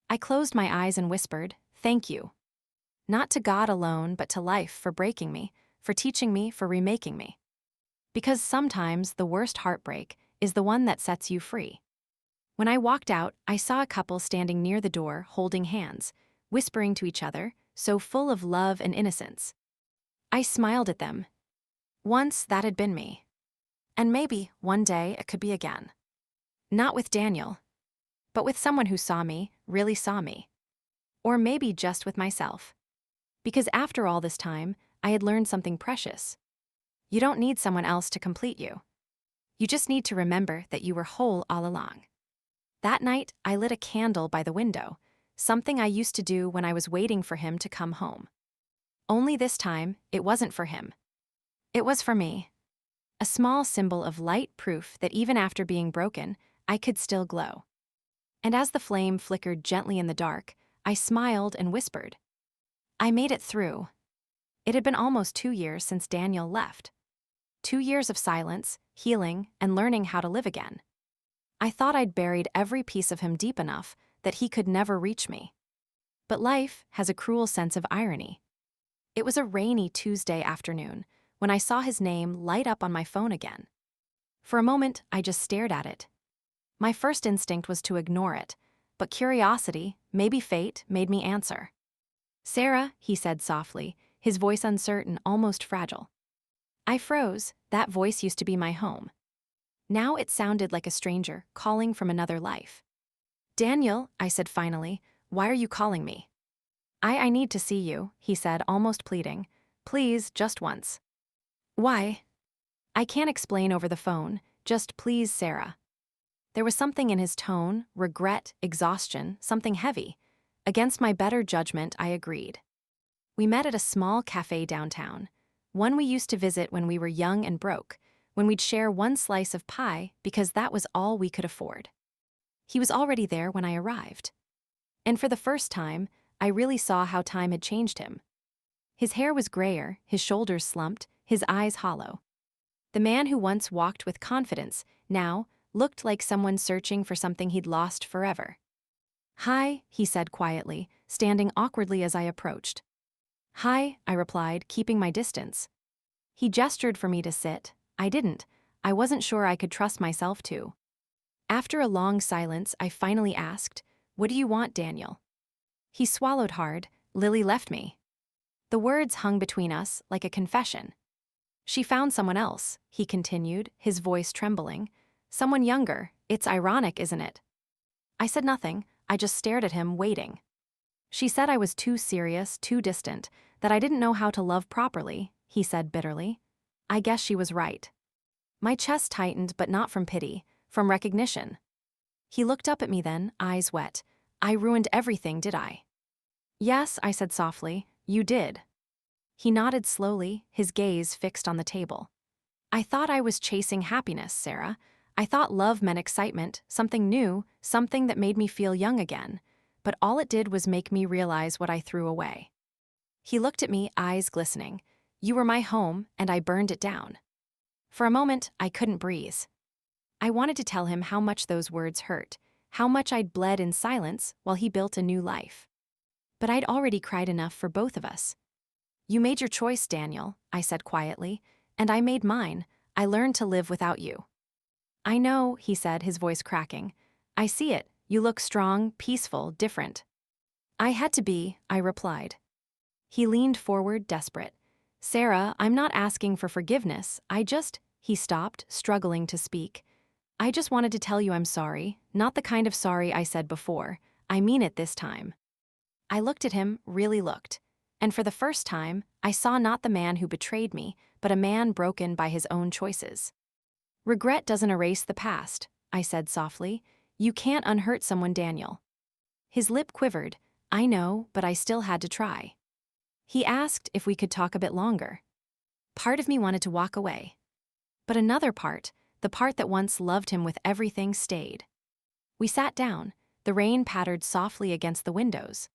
I closed my eyes and whispered, thank you. Not to God alone, but to life for breaking me, for teaching me, for remaking me. Because sometimes the worst heartbreak is the one that sets you free. When I walked out, I saw a couple standing near the door, holding hands, whispering to each other, so full of love and innocence. I smiled at them. Once that had been me. And maybe one day it could be again. Not with Daniel, but with someone who saw me, really saw me. Or maybe just with myself. Because after all this time, I had learned something precious. You don't need someone else to complete you. You just need to remember that you were whole all along. That night, I lit a candle by the window, something I used to do when I was waiting for him to come home. Only this time, it wasn't for him. It was for me. A small symbol of light, proof that even after being broken, I could still glow. And as the flame flickered gently in the dark, I smiled and whispered. I made it through. It had been almost 2 years since Daniel left. 2 years of silence, healing, and learning how to live again. I thought I'd buried every piece of him deep enough that he could never reach me. But life has a cruel sense of irony. It was a rainy Tuesday afternoon when I saw his name light up on my phone again. For a moment, I just stared at it. My first instinct was to ignore it, but curiosity, maybe fate, made me answer. Sarah, he said softly, his voice uncertain, almost fragile. I froze. That voice used to be my home. Now it sounded like a stranger calling from another life. Daniel, I said finally, why are you calling me? I need to see you, he said, almost pleading. Please, just once. Why? I can't explain over the phone, just please, Sarah. There was something in his tone, regret, exhaustion, something heavy. Against my better judgment, I agreed. We met at a small cafe downtown, one we used to visit when we were young and broke, when we'd share one slice of pie because that was all we could afford. He was already there when I arrived. And for the first time, I really saw how time had changed him. His hair was grayer, his shoulders slumped, his eyes hollow. The man who once walked with confidence now looked like someone searching for something he'd lost forever. "Hi," he said quietly, standing awkwardly as I approached. "Hi," I replied, keeping my distance. He gestured for me to sit. I didn't. I wasn't sure I could trust myself to. After a long silence, I finally asked, "What do you want, Daniel?" He swallowed hard. "Lily left me." The words hung between us like a confession. "She found someone else," he continued, his voice trembling. "Someone younger. It's ironic, isn't it?" I said nothing. I just stared at him, waiting. "She said I was too serious, too distant, that I didn't know how to love properly," he said bitterly. I guess she was right. My chest tightened, but not from pity, from recognition. He looked up at me then, eyes wet. "I ruined everything, did I?" "Yes," I said softly, "you did." He nodded slowly, his gaze fixed on the table. "I thought I was chasing happiness, Sarah. I thought love meant excitement, something new, something that made me feel young again. But all it did was make me realize what I threw away." He looked at me, eyes glistening. "You were my home, and I burned it down." For a moment, I couldn't breathe. I wanted to tell him how much those words hurt, how much I'd bled in silence while he built a new life. But I'd already cried enough for both of us. "You made your choice, Daniel," I said quietly, "and I made mine. I learned to live without you." "I know," he said, his voice cracking. "I see it. You look strong, peaceful, different." "I had to be," I replied. He leaned forward, desperate. "Sarah, I'm not asking for forgiveness. He stopped, struggling to speak. "I just wanted to tell you I'm sorry, not the kind of sorry I said before. I mean it this time." I looked at him, really looked. And for the first time, I saw not the man who betrayed me, but a man broken by his own choices. "Regret doesn't erase the past," I said softly. "You can't unhurt someone, Daniel." His lip quivered. I know, but I still had to try. He asked if we could talk a bit longer. Part of me wanted to walk away. But another part, the part that once loved him with everything, stayed. We sat down. The rain pattered softly against the windows.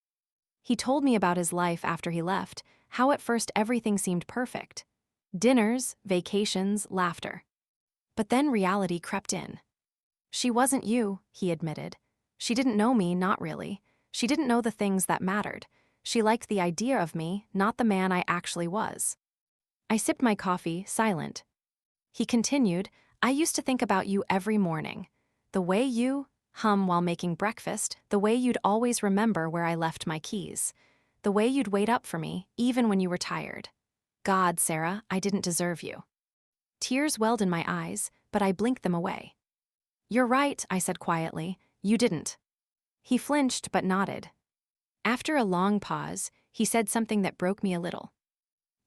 He told me about his life after he left, how at first everything seemed perfect. Dinners, vacations, laughter. But then reality crept in. "She wasn't you," he admitted. "She didn't know me, not really. She didn't know the things that mattered. She liked the idea of me, not the man I actually was." I sipped my coffee, silent. He continued, "I used to think about you every morning. The way you hum while making breakfast, the way you'd always remember where I left my keys, the way you'd wait up for me, even when you were tired. God, Sarah, I didn't deserve you." Tears welled in my eyes, but I blinked them away. "You're right," I said quietly. "You didn't." He flinched but nodded. After a long pause, he said something that broke me a little.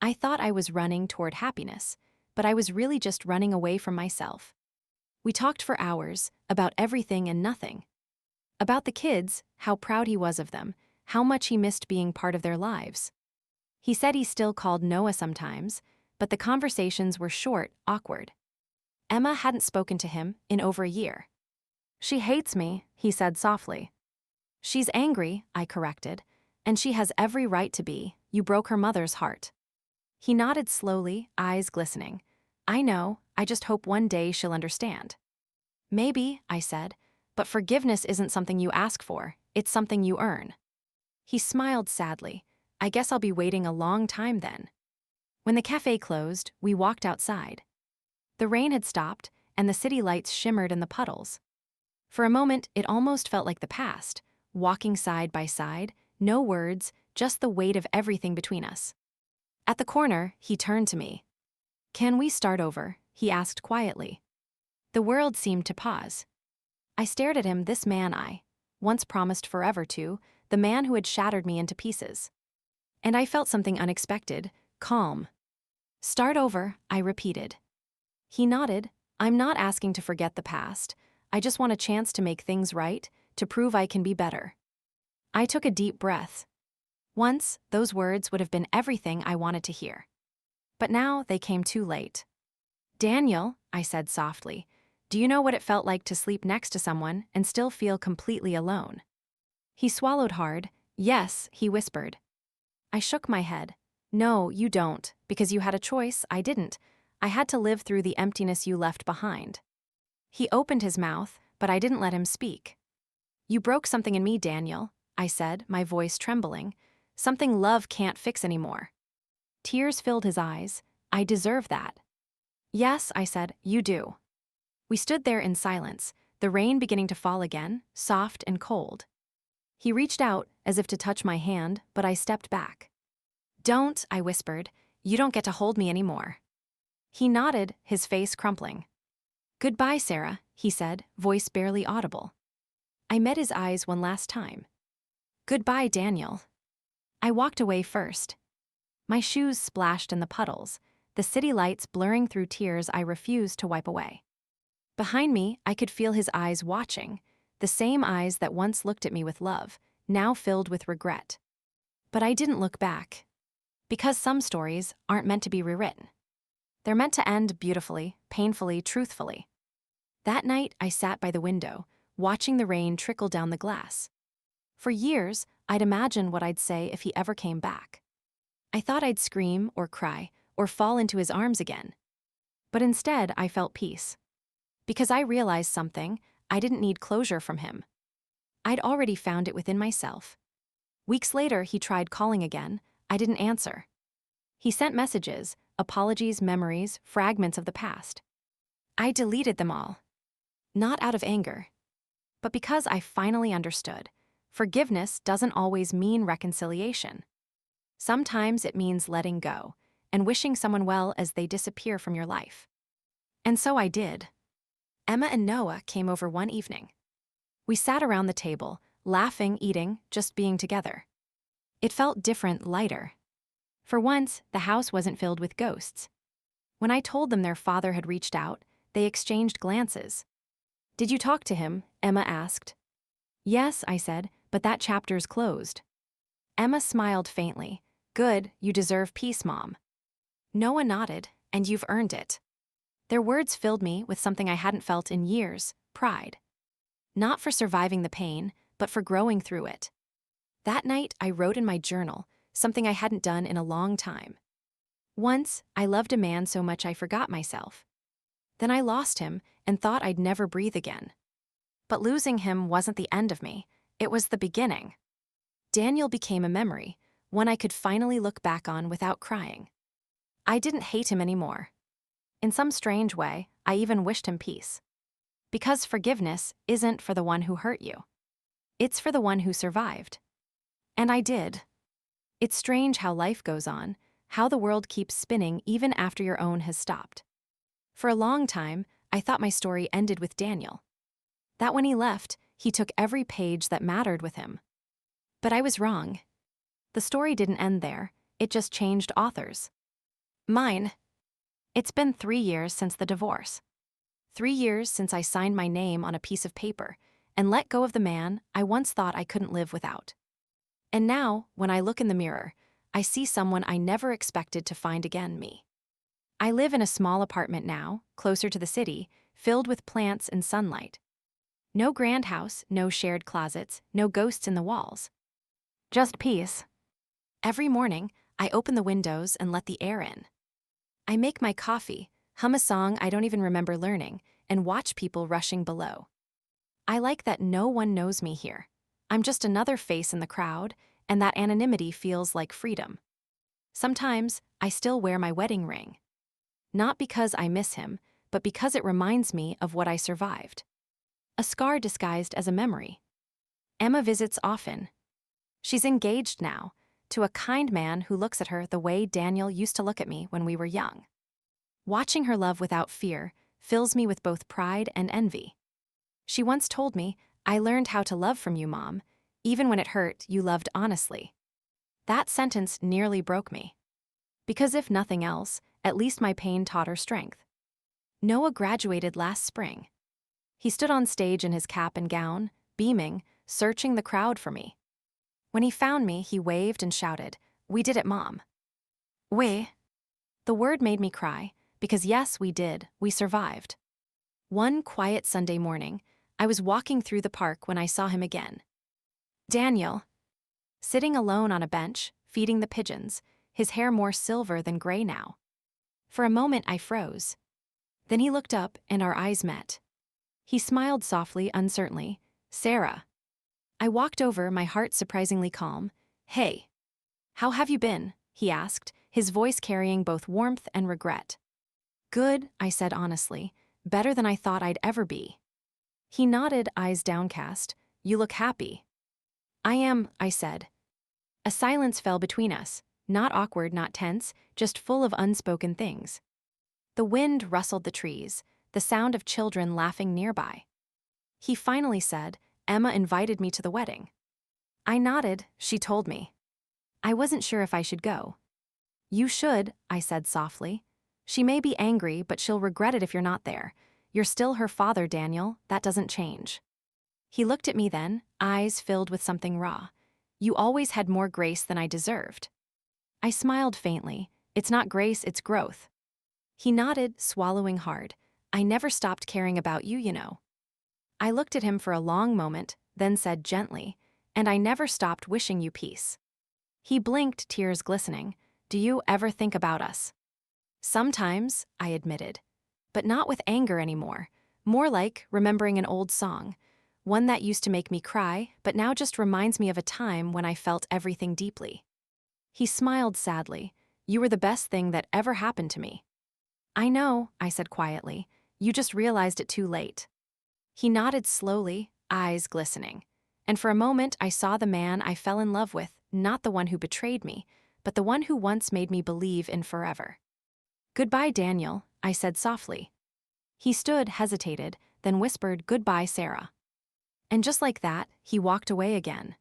"I thought I was running toward happiness, but I was really just running away from myself." We talked for hours, about everything and nothing. About the kids, how proud he was of them, how much he missed being part of their lives. He said he still called Noah sometimes, but the conversations were short, awkward. Emma hadn't spoken to him in over a year. "She hates me," he said softly. "She's angry," I corrected, "and she has every right to be. You broke her mother's heart." He nodded slowly, eyes glistening. "I know, I just hope one day she'll understand." "Maybe," I said, "but forgiveness isn't something you ask for, it's something you earn." He smiled sadly. "I guess I'll be waiting a long time then." When the cafe closed, we walked outside. The rain had stopped, and the city lights shimmered in the puddles. For a moment, it almost felt like the past, walking side by side, no words, just the weight of everything between us. At the corner, he turned to me. "Can we start over?" he asked quietly. The world seemed to pause. I stared at him, this man I once promised forever to, the man who had shattered me into pieces. And I felt something unexpected, calm. "Start over," I repeated. He nodded. "I'm not asking to forget the past. I just want a chance to make things right, to prove I can be better." I took a deep breath. Once, those words would have been everything I wanted to hear. But now they came too late. "Daniel," I said softly, "do you know what it felt like to sleep next to someone and still feel completely alone?" He swallowed hard. Yes, he whispered. I shook my head. No, you don't, because you had a choice, I didn't. I had to live through the emptiness you left behind. He opened his mouth, but I didn't let him speak. You broke something in me, Daniel, I said, my voice trembling. Something love can't fix anymore. Tears filled his eyes. I deserve that. Yes, I said, you do. We stood there in silence, the rain beginning to fall again, soft and cold. He reached out, as if to touch my hand, but I stepped back. Don't, I whispered. You don't get to hold me anymore. He nodded, his face crumpling. Goodbye, Sarah, he said, voice barely audible. I met his eyes one last time. Goodbye, Daniel. I walked away first. My shoes splashed in the puddles, the city lights blurring through tears I refused to wipe away. Behind me, I could feel his eyes watching, the same eyes that once looked at me with love, now filled with regret. But I didn't look back. Because some stories aren't meant to be rewritten. They're meant to end beautifully, painfully, truthfully. That night, I sat by the window, watching the rain trickle down the glass. For years, I'd imagined what I'd say if he ever came back. I thought I'd scream or cry or fall into his arms again. But instead, I felt peace. Because I realized something, I didn't need closure from him. I'd already found it within myself. Weeks later, he tried calling again. I didn't answer. He sent messages, apologies, memories, fragments of the past. I deleted them all. Not out of anger, but because I finally understood. Forgiveness doesn't always mean reconciliation. Sometimes it means letting go and wishing someone well as they disappear from your life. And so I did. Emma and Noah came over one evening. We sat around the table, laughing, eating, just being together. It felt different, lighter. For once, the house wasn't filled with ghosts. When I told them their father had reached out, they exchanged glances. Did you talk to him? Emma asked. Yes, I said, but that chapter's closed. Emma smiled faintly. Good, you deserve peace, Mom. Noah nodded, and you've earned it. Their words filled me with something I hadn't felt in years, pride. Not for surviving the pain, but for growing through it. That night, I wrote in my journal, something I hadn't done in a long time. Once, I loved a man so much I forgot myself. Then I lost him and thought I'd never breathe again. But losing him wasn't the end of me, it was the beginning. Daniel became a memory, one I could finally look back on without crying. I didn't hate him anymore. In some strange way, I even wished him peace. Because forgiveness isn't for the one who hurt you. It's for the one who survived. And I did. It's strange how life goes on, how the world keeps spinning even after your own has stopped. For a long time, I thought my story ended with Daniel. That when he left, he took every page that mattered with him. But I was wrong. The story didn't end there, it just changed authors. Mine. It's been 3 years since the divorce. 3 years since I signed my name on a piece of paper and let go of the man I once thought I couldn't live without. And now, when I look in the mirror, I see someone I never expected to find again, me. I live in a small apartment now, closer to the city, filled with plants and sunlight. No grand house, no shared closets, no ghosts in the walls. Just peace. Every morning, I open the windows and let the air in. I make my coffee, hum a song I don't even remember learning, and watch people rushing below. I like that no one knows me here. I'm just another face in the crowd, and that anonymity feels like freedom. Sometimes, I still wear my wedding ring. Not because I miss him, but because it reminds me of what I survived. A scar disguised as a memory. Emma visits often. She's engaged now, to a kind man who looks at her the way Daniel used to look at me when we were young. Watching her love without fear fills me with both pride and envy. She once told me, I learned how to love from you, Mom. Even when it hurt, you loved honestly. That sentence nearly broke me. Because if nothing else, at least my pain taught her strength. Noah graduated last spring. He stood on stage in his cap and gown, beaming, searching the crowd for me. When he found me, he waved and shouted, "We did it, Mom." We. The word made me cry, because yes, we did, we survived. One quiet Sunday morning, I was walking through the park when I saw him again. Daniel. sitting alone on a bench, feeding the pigeons, his hair more silver than gray now. For a moment I froze. Then he looked up and our eyes met. He smiled softly, uncertainly. "Sarah." I walked over, my heart surprisingly calm. "Hey. How have you been?" he asked, his voice carrying both warmth and regret. "Good," I said honestly. "Better than I thought I'd ever be." He nodded, eyes downcast. "You look happy." "I am," I said. A silence fell between us, not awkward, not tense, just full of unspoken things. The wind rustled the trees, the sound of children laughing nearby. He finally said, "Emma invited me to the wedding." I nodded, she told me. I wasn't sure if I should go. "You should," I said softly. "She may be angry, but she'll regret it if you're not there. You're still her father, Daniel, that doesn't change." He looked at me then, eyes filled with something raw. "You always had more grace than I deserved." I smiled faintly. "It's not grace, it's growth." He nodded, swallowing hard. "I never stopped caring about you, you know." I looked at him for a long moment, then said gently, "And I never stopped wishing you peace." He blinked, tears glistening. "Do you ever think about us?" "Sometimes," I admitted. "But not with anger anymore. More like remembering an old song. One that used to make me cry, but now just reminds me of a time when I felt everything deeply." He smiled sadly. "You were the best thing that ever happened to me." "I know," I said quietly. "You just realized it too late." He nodded slowly, eyes glistening. And for a moment I saw the man I fell in love with, not the one who betrayed me, but the one who once made me believe in forever. "Goodbye, Daniel," I said softly. He stood, hesitated, then whispered, "Goodbye, Sarah." And just like that, he walked away again.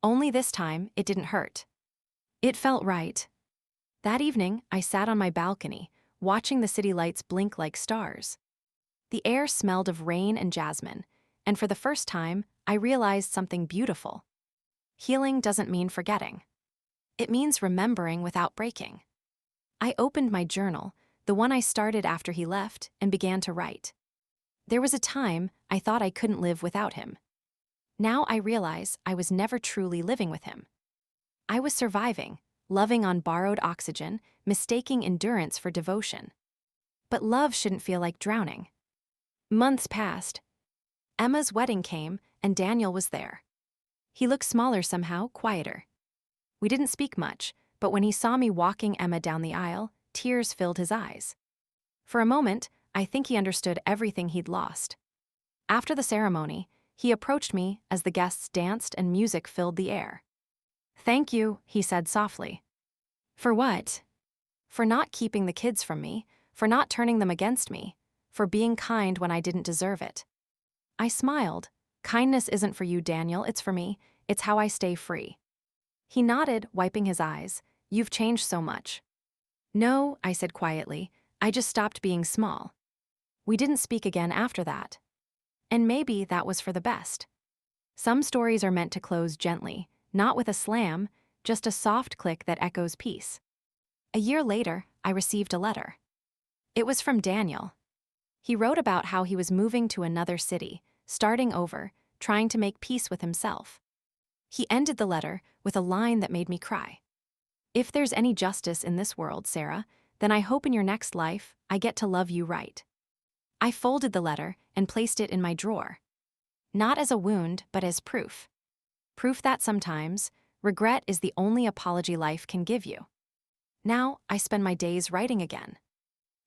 Only this time, it didn't hurt. It felt right. That evening, I sat on my balcony, watching the city lights blink like stars. The air smelled of rain and jasmine, and for the first time, I realized something beautiful. Healing doesn't mean forgetting. It means remembering without breaking. I opened my journal, the one I started after he left, and began to write. There was a time I thought I couldn't live without him. Now I realize I was never truly living with him. I was surviving, loving on borrowed oxygen, mistaking endurance for devotion. But love shouldn't feel like drowning. Months passed. Emma's wedding came, and Daniel was there. He looked smaller somehow, quieter. We didn't speak much, but when he saw me walking Emma down the aisle, tears filled his eyes. For a moment, I think he understood everything he'd lost. After the ceremony, he approached me as the guests danced and music filled the air. "Thank you," he said softly. "For what?" "For not keeping the kids from me, for not turning them against me, for being kind when I didn't deserve it." I smiled. "Kindness isn't for you, Daniel, it's for me. It's how I stay free." He nodded, wiping his eyes. "You've changed so much." "No," I said quietly. "I just stopped being small." We didn't speak again after that. And maybe that was for the best. Some stories are meant to close gently, not with a slam, just a soft click that echoes peace. A year later, I received a letter. It was from Daniel. He wrote about how he was moving to another city, starting over, trying to make peace with himself. He ended the letter with a line that made me cry. "If there's any justice in this world, Sarah, then I hope in your next life I get to love you right." I folded the letter and placed it in my drawer. Not as a wound, but as proof. Proof that sometimes, regret is the only apology life can give you. Now, I spend my days writing again.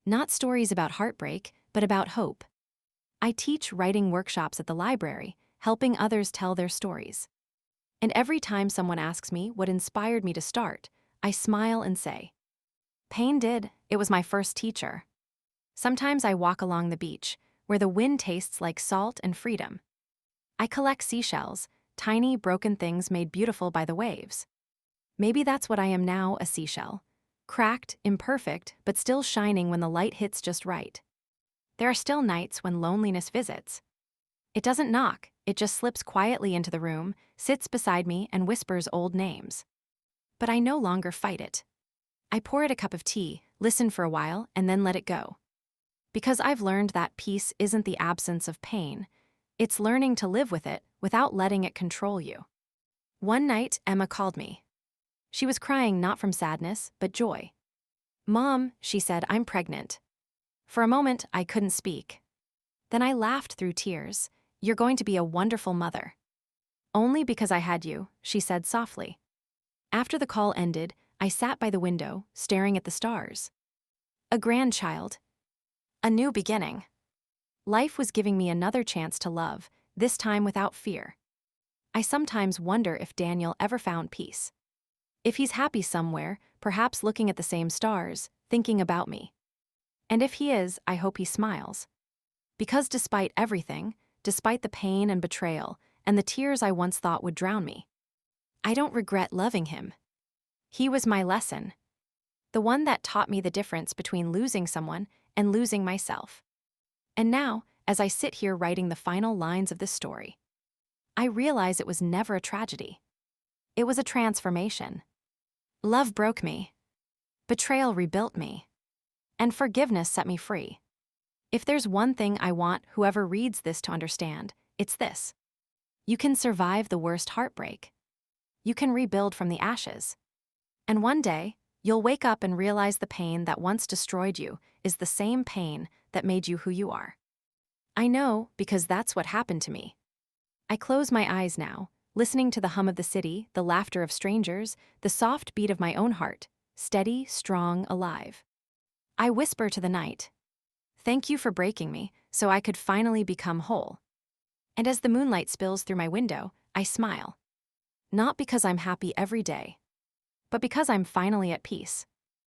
Not stories about heartbreak, but about hope. I teach writing workshops at the library, helping others tell their stories. And every time someone asks me what inspired me to start, I smile and say, "Pain did. It was my first teacher." Sometimes I walk along the beach, where the wind tastes like salt and freedom. I collect seashells, tiny, broken things made beautiful by the waves. Maybe that's what I am now, a seashell. Cracked, imperfect, but still shining when the light hits just right. There are still nights when loneliness visits. It doesn't knock, it just slips quietly into the room, sits beside me, and whispers old names. But I no longer fight it. I pour it a cup of tea, listen for a while, and then let it go. Because I've learned that peace isn't the absence of pain, it's learning to live with it without letting it control you. One night, Emma called me. She was crying not from sadness, but joy. "Mom," she said, "I'm pregnant." For a moment, I couldn't speak. Then I laughed through tears. "You're going to be a wonderful mother." "Only because I had you," she said softly. After the call ended, I sat by the window, staring at the stars. A grandchild. A new beginning. Life was giving me another chance to love, this time without fear. I sometimes wonder if Daniel ever found peace. If he's happy somewhere, perhaps looking at the same stars, thinking about me. And if he is, I hope he smiles. Because despite everything, despite the pain and betrayal, and the tears I once thought would drown me, I don't regret loving him. He was my lesson. The one that taught me the difference between losing someone and losing myself. And now, as I sit here writing the final lines of this story, I realize it was never a tragedy. It was a transformation. Love broke me. Betrayal rebuilt me. And forgiveness set me free. If there's one thing I want whoever reads this to understand, it's this. You can survive the worst heartbreak. You can rebuild from the ashes. And one day, you'll wake up and realize the pain that once destroyed you is the same pain that made you who you are. I know because that's what happened to me. I close my eyes now, listening to the hum of the city, the laughter of strangers, the soft beat of my own heart, steady, strong, alive. I whisper to the night, "Thank you for breaking me, so I could finally become whole." And as the moonlight spills through my window, I smile. Not because I'm happy every day, but because I'm finally at peace.